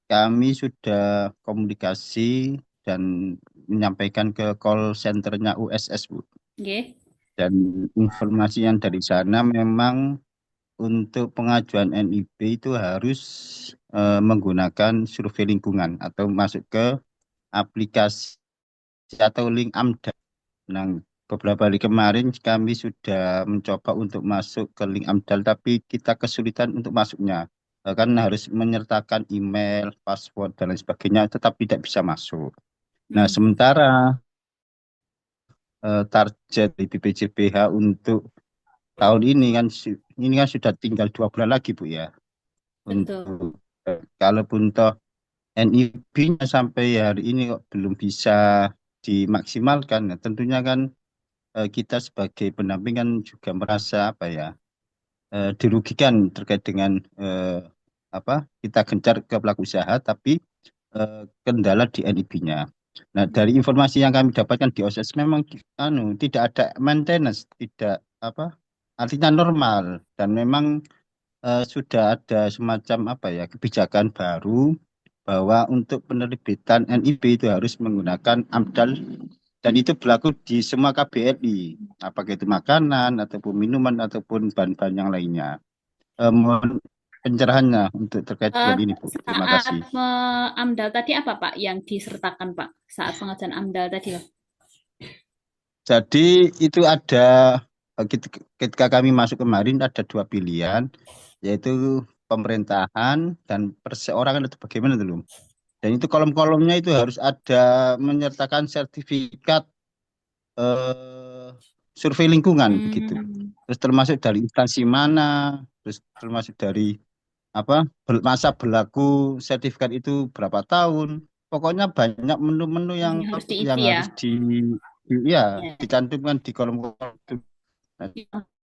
kami sudah komunikasi dan menyampaikan ke call centernya USS, Bu. Oke. Dan informasi yang dari sana memang untuk pengajuan NIB itu harus menggunakan survei lingkungan atau masuk ke aplikasi atau link AMDAL. Nah, beberapa hari kemarin kami sudah mencoba untuk masuk ke link AMDAL, tapi kita kesulitan untuk masuknya. Kan harus menyertakan email, password, dan lain sebagainya, tetap tidak bisa masuk. Nah, sementara target di BPJPH untuk tahun ini kan sudah tinggal 2 bulan lagi, Bu ya. Untuk kalaupun toh NIB-nya sampai hari ini kok belum bisa dimaksimalkan, nah, tentunya kan kita sebagai pendamping kan juga merasa dirugikan terkait dengan kita gencar ke pelaku usaha, tapi kendala di NIB-nya. Nah, dari informasi yang kami dapatkan di OSS memang tidak ada maintenance, tidak artinya normal, dan memang sudah ada semacam kebijakan baru bahwa untuk penerbitan NIB itu harus menggunakan AMDAL, dan itu berlaku di semua KBRI, apakah itu makanan ataupun minuman ataupun bahan-bahan yang lainnya. Mohon pencerahannya untuk terkait dengan ini, Bu. Terima kasih. Saat AMDAL tadi apa, Pak, yang disertakan, Pak, saat pengajuan AMDAL tadi? Jadi itu ada, ketika kami masuk kemarin ada 2 pilihan, yaitu pemerintahan dan perseorangan, atau bagaimana dulu. Dan itu kolom-kolomnya itu harus ada menyertakan sertifikat survei lingkungan begitu. Terus termasuk dari instansi mana, terus termasuk dari masa berlaku sertifikat itu berapa tahun. Pokoknya banyak menu-menu yang harus harus dicantumkan di kolom-kolom itu.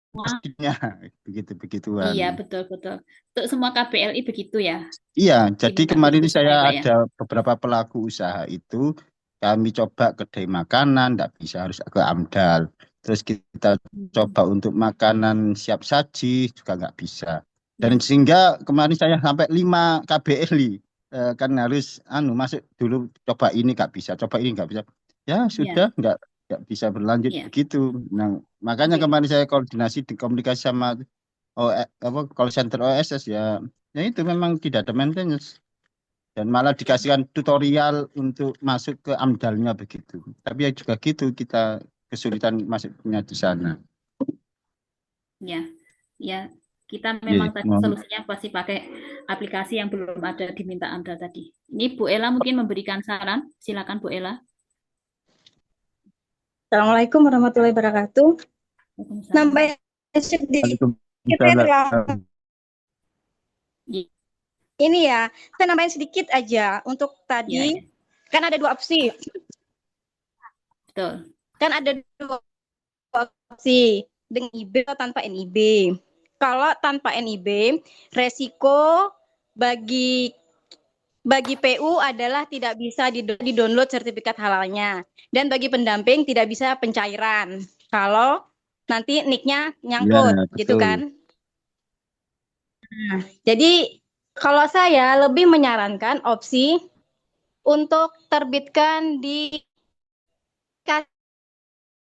Pastinya begituan. Iya, betul. Untuk semua KBLI begitu ya? Iya, jadi kemarin saya ada beberapa pelaku usaha itu, kami coba kedai makanan, tidak bisa, harus ke AMDAL. Terus kita coba untuk makanan siap saji, juga nggak bisa. Dan sehingga kemarin saya sampai 5 KBLI, kan harus masuk dulu, coba ini nggak bisa, coba ini nggak bisa. Ya sudah, nggak bisa berlanjut begitu. Nah, makanya kemarin saya komunikasi sama call center OSS ya itu memang tidak ada maintenance, dan malah dikasihkan tutorial untuk masuk ke AMDAL-nya begitu. Tapi ya juga gitu, kita kesulitan masuknya di sana. Ya, kita memang tadi solusinya pasti pakai aplikasi yang belum ada diminta AMDAL tadi. Ini Bu Ella mungkin memberikan saran, silakan Bu Ella. Assalamualaikum warahmatullahi wabarakatuh. Nambahin sedikit ini ya, saya nambahin sedikit aja untuk tadi. Kan ada 2 opsi. Betul. Kan ada 2 opsi, dengan NIB atau tanpa NIB. Kalau tanpa NIB, resiko bagi PU adalah tidak bisa di-download sertifikat halalnya, dan bagi pendamping tidak bisa pencairan. Kalau nanti nicknya Ya, nyangkut gitu betul. kan. Nah, jadi kalau saya lebih menyarankan opsi untuk terbitkan di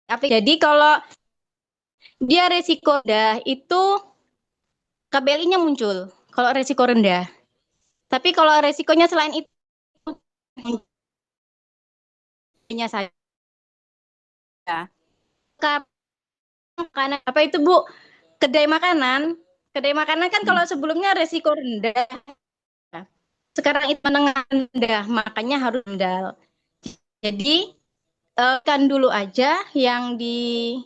aplikasi. Jadi kalau dia resiko rendah itu KBLI-nya muncul kalau resiko rendah. Tapi kalau resikonya selain itu saya makanan apa itu Bu? Kedai makanan kan kalau sebelumnya resiko rendah, sekarang itu menengah rendah, makanya harus rendah. Jadi kan dulu aja yang di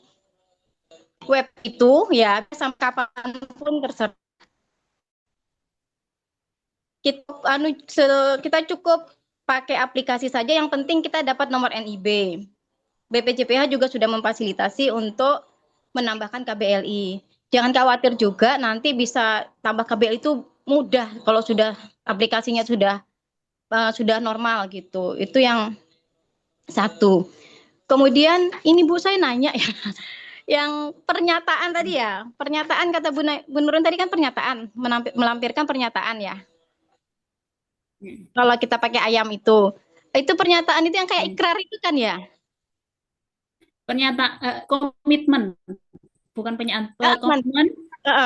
web itu ya sampai kapanpun terserah. Kita cukup pakai aplikasi saja, yang penting kita dapat nomor NIB. BPJPH juga sudah memfasilitasi untuk menambahkan KBLI. Jangan khawatir juga nanti bisa tambah KBLI itu mudah kalau sudah aplikasinya sudah normal gitu. Itu yang satu. Kemudian ini Bu, saya nanya ya, yang pernyataan tadi ya, pernyataan kata Bu Nurun tadi kan pernyataan, melampirkan pernyataan ya. Kalau kita pakai ayam itu pernyataan itu yang kayak ikrar itu kan ya? Komitmen, bukan komitmen.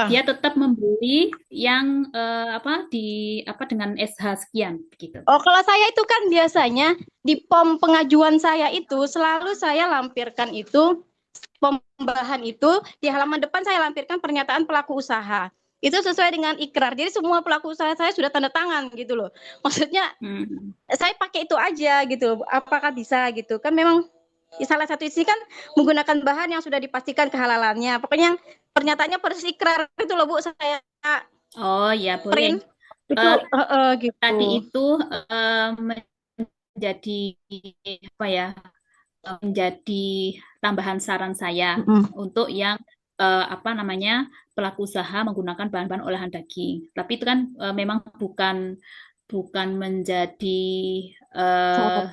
Dia tetap membeli yang dengan SH sekian gitu. Oh, kalau saya itu kan biasanya di POM pengajuan saya itu selalu saya lampirkan itu pembahasan itu di halaman depan saya lampirkan pernyataan pelaku usaha. Itu sesuai dengan ikrar. Jadi semua pelaku usaha saya sudah tanda tangan gitu loh. Maksudnya saya pakai itu aja gitu loh. Apakah bisa gitu? Kan memang salah satu isi kan menggunakan bahan yang sudah dipastikan kehalalannya. Pokoknya pernyataannya persis ikrar itu loh Bu, saya. Oh ya boleh. Print. Itu gitu. Tadi itu menjadi apa ya? Menjadi tambahan saran saya untuk yang pelaku usaha menggunakan bahan-bahan olahan daging. Tapi itu kan memang bukan menjadi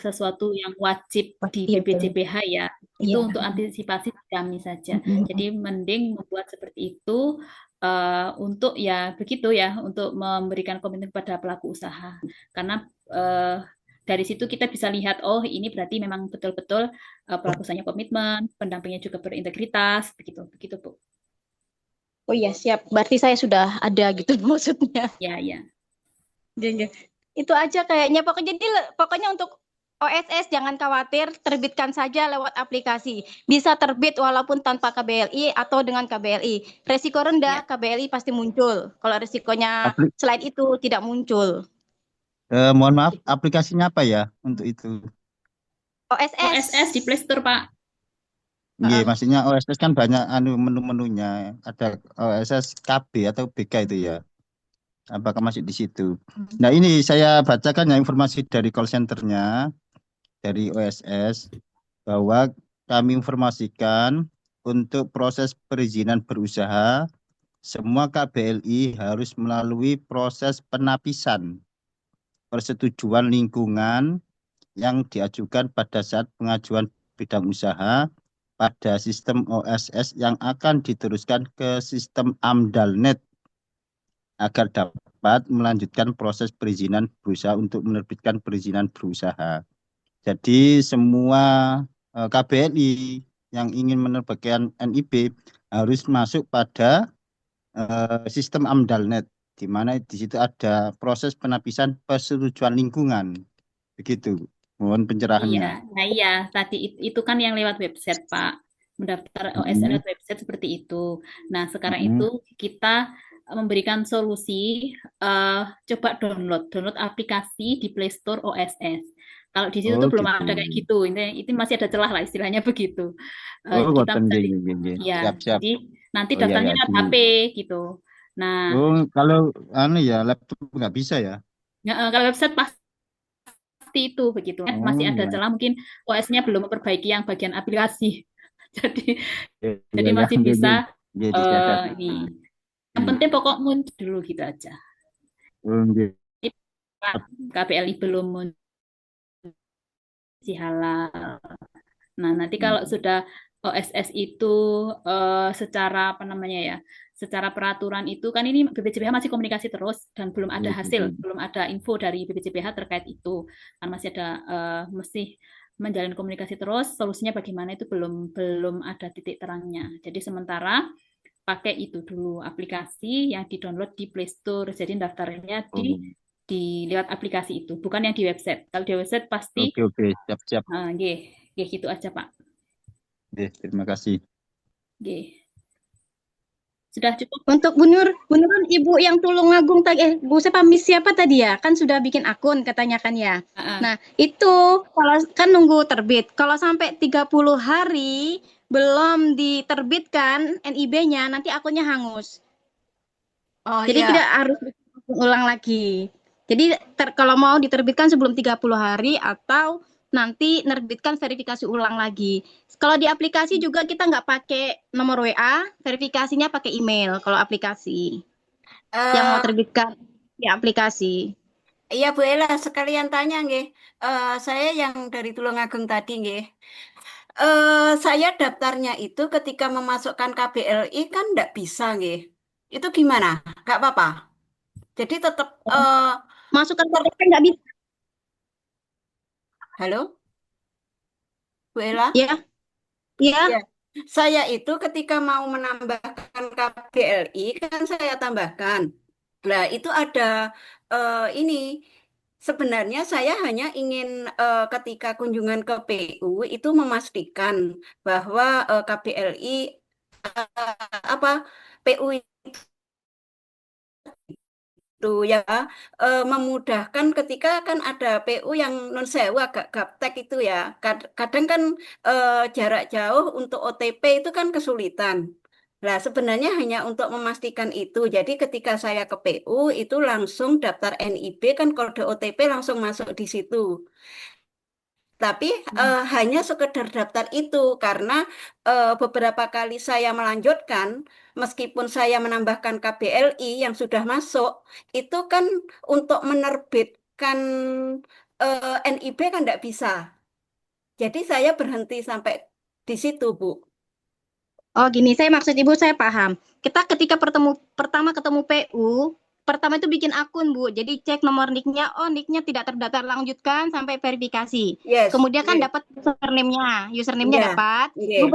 sesuatu yang wajib di BPJPH ya. Itu untuk antisipasi kami saja. Jadi mending membuat seperti itu untuk ya begitu ya, untuk memberikan komitmen kepada pelaku usaha. Karena dari situ kita bisa lihat, oh ini berarti memang betul-betul pelaku usahanya komitmen, pendampingnya juga berintegritas, begitu Bu. Oh iya siap, berarti saya sudah ada gitu maksudnya. Ya. Itu aja kayaknya. Pokoknya untuk OSS jangan khawatir, terbitkan saja lewat aplikasi. Bisa terbit walaupun tanpa KBLI atau dengan KBLI. Resiko rendah, KBLI pasti muncul. Kalau resikonya selain itu tidak muncul. Mohon maaf, aplikasinya apa ya untuk itu? OSS di Play Store, Pak. Iya, maksudnya OSS kan banyak menu-menunya. Ada OSS KB atau BK itu ya. Apakah masuk di situ? Nah, ini saya bacakan ya informasi dari call center-nya dari OSS bahwa kami informasikan untuk proses perizinan berusaha semua KBLI harus melalui proses penapisan persetujuan lingkungan yang diajukan pada saat pengajuan bidang usaha pada sistem OSS yang akan diteruskan ke sistem AMDALNet agar dapat melanjutkan proses perizinan berusaha untuk menerbitkan perizinan berusaha. Jadi semua KBLI yang ingin menerbitkan NIB harus masuk pada sistem AMDALNet, di mana di situ ada proses penapisan persetujuan lingkungan. Begitu. Mohon pencerahannya. Iya, tadi itu kan yang lewat website, Pak. Mendaftar OSS lewat website seperti itu. Nah, sekarang itu kita memberikan solusi, coba download aplikasi di Play Store OSS. Kalau di situ tuh belum ada kayak gitu, itu masih ada celah lah istilahnya begitu. Kita siap. jadi nanti daftarnya lewat HP gitu. Nah, kalau laptop nggak bisa ya? Kalau website pasti itu begitu. Masih ada celah, mungkin OS-nya belum memperbaiki yang bagian aplikasi. jadi masih bisa ini. Yang penting pokok muncul dulu gitu aja. KBLI belum muncul halal. Nah, nanti kalau sudah OSS itu secara apa namanya ya, secara peraturan itu kan ini BPJPH masih komunikasi terus dan belum ada hasil, belum ada info dari BPJPH terkait itu. Kan masih ada mesti menjalin komunikasi terus, solusinya bagaimana itu belum ada titik terangnya. Jadi sementara pakai itu dulu aplikasi yang di-download di Play Store. Jadi daftarnya di lewat aplikasi itu, bukan yang di website. Kalau di website pasti Oke, siap-siap. gitu aja, Pak. Terima kasih. Sudah cukup. Untuk Bu Nur Ibu yang Tulungagung tadi, Bu siapa Miss siapa tadi ya? Kan sudah bikin akun katanya kan ya. Nah, itu kalau kan nunggu terbit. Kalau sampai 30 hari belum diterbitkan NIB-nya, nanti akunnya hangus. Jadi tidak harus ulang lagi. Jadi kalau mau diterbitkan sebelum 30 hari atau nanti nerbitkan verifikasi ulang lagi. Kalau di aplikasi juga kita nggak pakai nomor WA, verifikasinya pakai email kalau aplikasi. Yang mau terbitkan di aplikasi. Iya Bu Ella, sekalian tanya nggih. Saya yang dari Tulungagung tadi nggih. Saya daftarnya itu ketika memasukkan KBLI kan nggak bisa nggih. Itu gimana? Nggak apa-apa. Jadi tetap masukkan KBLI nggak bisa. Halo? Bu Ella? Ya. Ya. Saya itu ketika mau menambahkan KBLI kan saya tambahkan. Nah, itu ada ini. Sebenarnya saya hanya ingin ketika kunjungan ke PU itu memastikan bahwa KBLI apa PU itu ya memudahkan ketika kan ada PU yang non sewu agak gaptek itu ya. Kadang kan jarak jauh untuk OTP itu kan kesulitan. Nah, sebenarnya hanya untuk memastikan itu. Jadi ketika saya ke PU itu langsung daftar NIB kan kode OTP langsung masuk di situ. Tapi hanya sekedar daftar itu karena beberapa kali saya melanjutkan, meskipun saya menambahkan KBLI yang sudah masuk, itu kan untuk menerbitkan NIB kan tidak bisa. Jadi saya berhenti sampai di situ, Bu. Oh gini, saya maksud Ibu saya paham. Kita ketika pertama ketemu PU, pertama itu bikin akun Bu. Jadi cek nomor nicknya, oh nicknya tidak terdaftar, lanjutkan sampai verifikasi. Kemudian kan dapat username-nya dapat. Ibu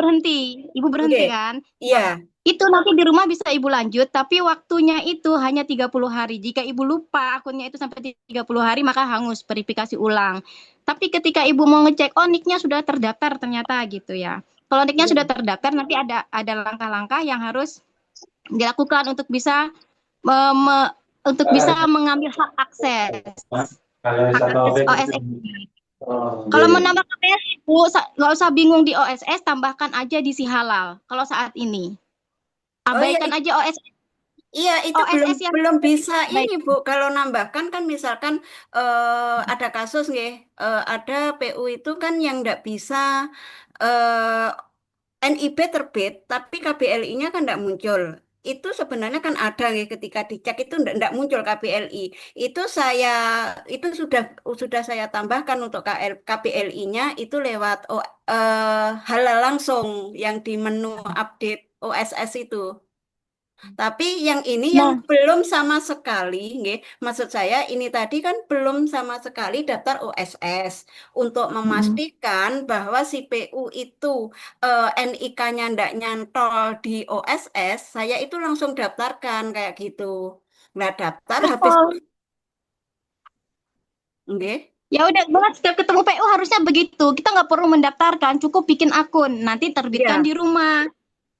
berhenti kan? Iya. Itu nanti di rumah bisa Ibu lanjut, tapi waktunya itu hanya 30 hari. Jika Ibu lupa akunnya itu sampai 30 hari, maka hangus verifikasi ulang. Tapi ketika Ibu mau ngecek, oh nicknya sudah terdaftar ternyata gitu ya. Kalau nicknya sudah terdaftar, nanti ada langkah-langkah yang harus dilakukan untuk bisa mengambil hak akses OSS. Kalau menambah KBLI, Bu, nggak usah bingung di OSS, tambahkan aja di Si Halal. Kalau saat ini, abaikan aja OSS. Iya, itu belum bisa ini Bu. Kalau nambahkan kan misalkan ada kasus nggih, ada PU itu kan yang nggak bisa NIB terbit, tapi KBLI-nya kan nggak muncul. Itu sebenarnya kan ada nggih ketika dicek itu nggak muncul KBLI. Itu sudah saya tambahkan untuk KBLI-nya itu lewat halal langsung yang di menu update OSS itu. Tapi yang ini yang belum sama sekali, nggih. Maksud saya ini tadi kan belum sama sekali daftar OSS untuk memastikan bahwa si PU itu NIK-nya ndak nyantol di OSS, saya itu langsung daftarkan kayak gitu. Nah, daftar habis nggih. Ya udah, setiap ketemu PU harusnya begitu. Kita nggak perlu mendaftarkan, cukup bikin akun, nanti terbitkan di rumah.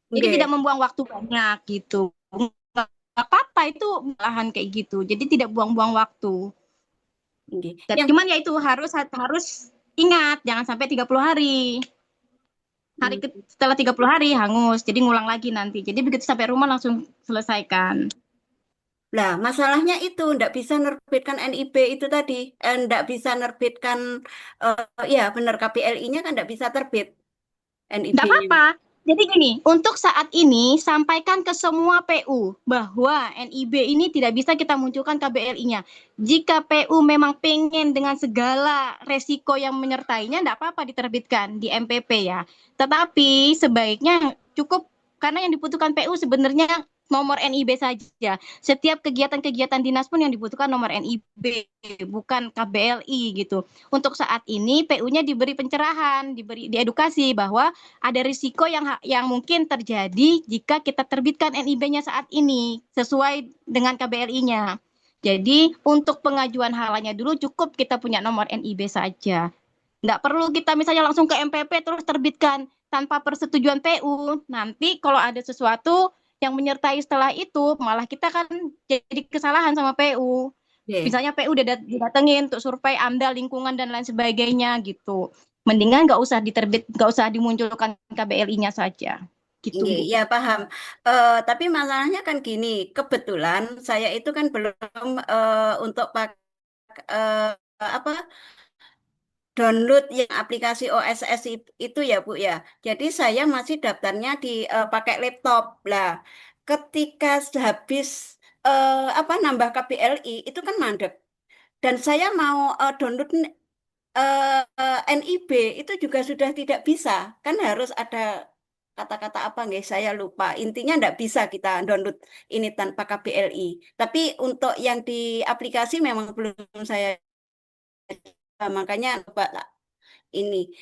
Jadi tidak membuang waktu banyak gitu. Nggak apa-apa itu malahan kayak gitu. Jadi tidak buang-buang waktu. Cuman ya itu harus ingat jangan sampai 30 hari. Setelah 30 hari hangus. Jadi ngulang lagi nanti. Jadi begitu sampai rumah langsung selesaikan. Nah, masalahnya itu ndak bisa nerbitkan NIB itu tadi. Ndak bisa nerbitkan ya benar KBLI-nya kan ndak bisa terbit. NIB. Nggak apa-apa. Jadi gini, untuk saat ini sampaikan ke semua PU bahwa NIB ini tidak bisa kita munculkan KBLI-nya. Jika PU memang pengen dengan segala resiko yang menyertainya, tidak apa-apa diterbitkan di MPP ya. Tetapi sebaiknya cukup, karena yang dibutuhkan PU sebenarnya nomor NIB saja. Setiap kegiatan-kegiatan dinas pun yang dibutuhkan nomor NIB, bukan KBLI gitu. Untuk saat ini PU-nya diberi pencerahan, diberi diedukasi bahwa ada risiko yang mungkin terjadi jika kita terbitkan NIB-nya saat ini sesuai dengan KBLI-nya. Jadi untuk pengajuan halalnya dulu cukup kita punya nomor NIB saja. Nggak perlu kita misalnya langsung ke MPP terus terbitkan tanpa persetujuan PU. Nanti kalau ada sesuatu yang menyertai setelah itu, malah kita kan jadi kesalahan sama PU. Misalnya PU udah didatengin untuk survei AMDAL lingkungan dan lain sebagainya gitu. Mendingan nggak usah dimunculkan KBLI-nya saja. Gitu, Bu. Ya paham. Tapi masalahnya kan gini, kebetulan saya itu kan belum untuk download yang aplikasi OSS itu ya Bu ya. Jadi saya masih daftarnya di pakai laptop lah. Ketika habis nambah KBLI itu kan mandek. Dan saya mau download NIB itu juga sudah tidak bisa. Kan harus ada kata-kata apa nggak? Saya lupa. Intinya tidak bisa kita download ini tanpa KBLI. Tapi untuk yang di aplikasi memang belum saya. Makanya coba ini.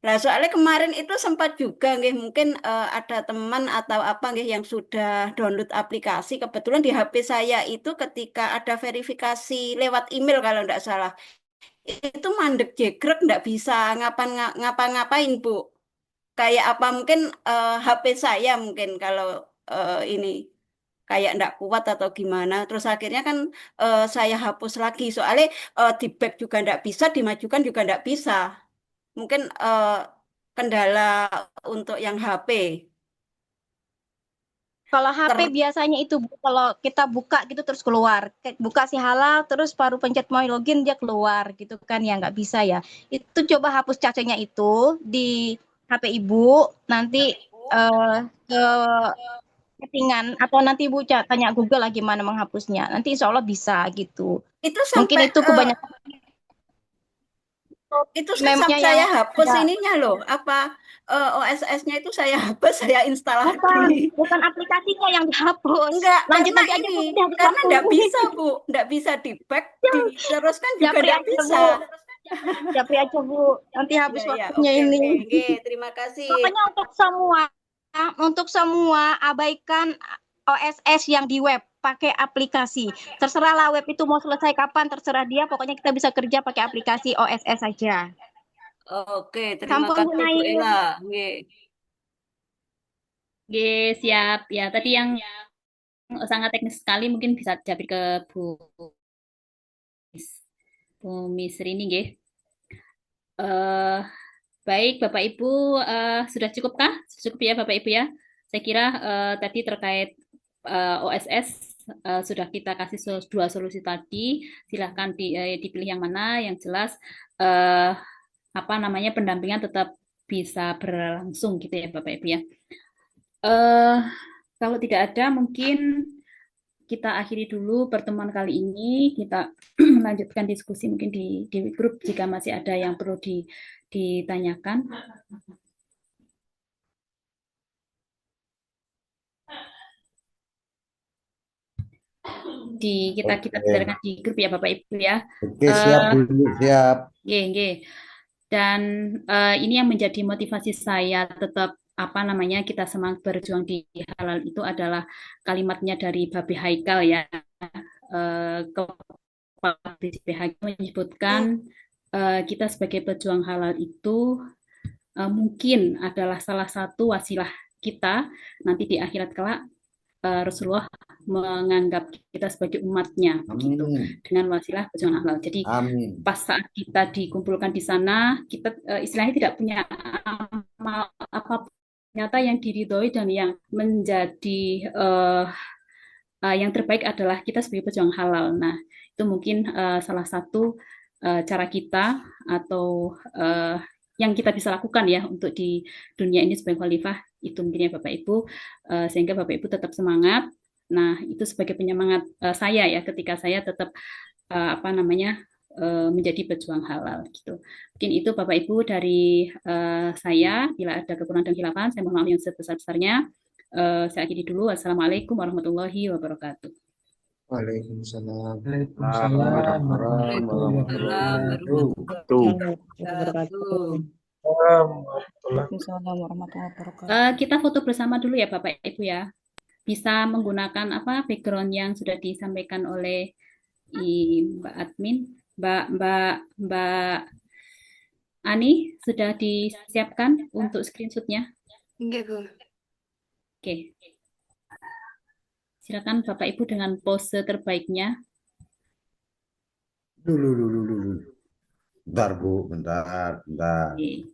Nah, soalnya kemarin itu sempat juga nggih mungkin ada teman atau apa nggih yang sudah download aplikasi. Kebetulan di HP saya itu ketika ada verifikasi lewat email kalau tidak salah. Itu mandek jegrek nggak bisa ngapa-ngapain Bu. Kayak apa mungkin HP saya mungkin kalau ini kayak nggak kuat atau gimana. Terus akhirnya kan saya hapus lagi soalnya di back juga nggak bisa, dimajukan juga nggak bisa. Mungkin kendala untuk yang HP. Kalau HP biasanya itu kalau kita buka gitu terus keluar, buka si halal terus baru pencet mau login dia keluar gitu kan ya, nggak bisa ya. Itu coba hapus cacanya itu di HP Ibu, nanti ke settingan atau nanti Ibu tanya Google lah gimana menghapusnya. Nanti insya Allah bisa gitu. Itu sampai, mungkin itu kebanyakan itu sampai saya hapus ininya loh, OSS-nya itu saya hapus, saya install lagi. Bukan aplikasinya yang dihapus. Enggak, lanjut karena aja ini, karena enggak bisa Bu, enggak bisa di back, diteruskan juga enggak bisa. Japri aja Bu, nanti habis waktunya okay, ini. Oke, terima kasih. Makanya untuk semua abaikan OSS yang di web, pakai aplikasi. Terserahlah web itu mau selesai kapan, terserah dia. Pokoknya kita bisa kerja pakai aplikasi OSS saja. Oke, terima kasih Bu Ella. Siap. Ya, tadi yang sangat teknis sekali mungkin bisa Japri ke Bu Misri ini, nggih. Baik, Bapak Ibu, sudah cukupkah? Cukup ya, Bapak Ibu ya. Saya kira tadi terkait OSS sudah kita kasih dua solusi tadi. Silahkan dipilih yang mana. Yang jelas pendampingan tetap bisa berlangsung gitu ya, Bapak Ibu ya. Kalau tidak ada, mungkin kita akhiri dulu pertemuan kali ini. Kita lanjutkan diskusi mungkin di grup jika masih ada yang perlu ditanyakan. Kita bicarakan di grup ya Bapak Ibu ya. Oke, siap Bu, siap. Dan ini yang menjadi motivasi saya tetap kita semangat berjuang di halal itu adalah kalimatnya dari Babi Haikal ya. Babi Haikal menyebutkan kita sebagai pejuang halal itu mungkin adalah salah satu wasilah kita nanti di akhirat kelak Rasulullah menganggap kita sebagai umatnya begitu dengan wasilah pejuang halal. Jadi pas saat kita dikumpulkan di sana, kita istilahnya tidak punya amal apapun nyata yang diridhoi dan yang menjadi yang terbaik adalah kita sebagai pejuang halal. Nah, itu mungkin salah satu cara kita atau yang kita bisa lakukan ya untuk di dunia ini sebagai khalifah itu mungkin ya Bapak Ibu, sehingga Bapak Ibu tetap semangat. Nah, itu sebagai penyemangat saya ya ketika saya tetap apa namanya menjadi pejuang halal gitu. Mungkin itu Bapak Ibu dari saya. Bila ada kekurangan dan khilafan, saya mohon maaf yang sebesar-besarnya. Saya akhiri dulu. Wassalamualaikum warahmatullahi wabarakatuh. Waalaikumsalam. Waalaikumsalam warahmatullahi wabarakatuh. Waalaikumsalam warahmatullahi wabarakatuh. Kita foto bersama dulu ya Bapak Ibu ya. Bisa menggunakan apa background yang sudah disampaikan oleh Mbak Admin, Mbak Ani sudah disiapkan untuk screenshotnya. Enggak, Bu. Oke. Silakan Bapak Ibu dengan pose terbaiknya. Dulu. Bentar, Bu, bentar. Oke.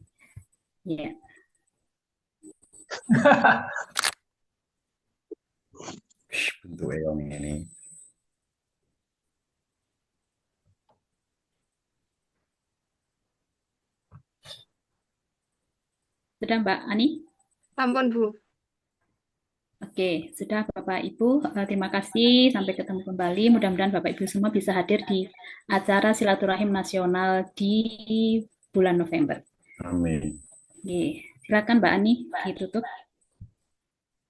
Ya. Bentuk eong ini. Sudah Mbak Ani? Ampun, Bu. Oke, sudah Bapak Ibu. Terima kasih. Sampai ketemu kembali. Mudah-mudahan Bapak Ibu semua bisa hadir di acara silaturahim nasional di bulan November. Amin. Oke, silakan Mbak Ani ditutup.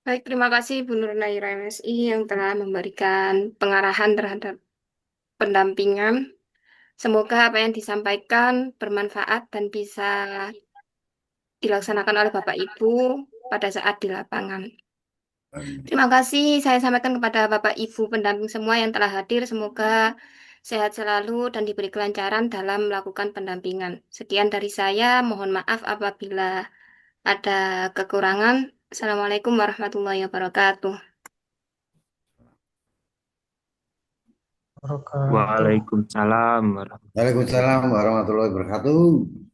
Baik, terima kasih Bu Nur Naira MSI yang telah memberikan pengarahan terhadap pendampingan. Semoga apa yang disampaikan bermanfaat dan bisa dilaksanakan oleh Bapak Ibu pada saat di lapangan. Terima kasih saya sampaikan kepada Bapak Ibu pendamping semua yang telah hadir. Semoga sehat selalu dan diberi kelancaran dalam melakukan pendampingan. Sekian dari saya. Mohon maaf apabila ada kekurangan. Assalamualaikum warahmatullahi wabarakatuh. Waalaikumsalam warahmatullahi wabarakatuh.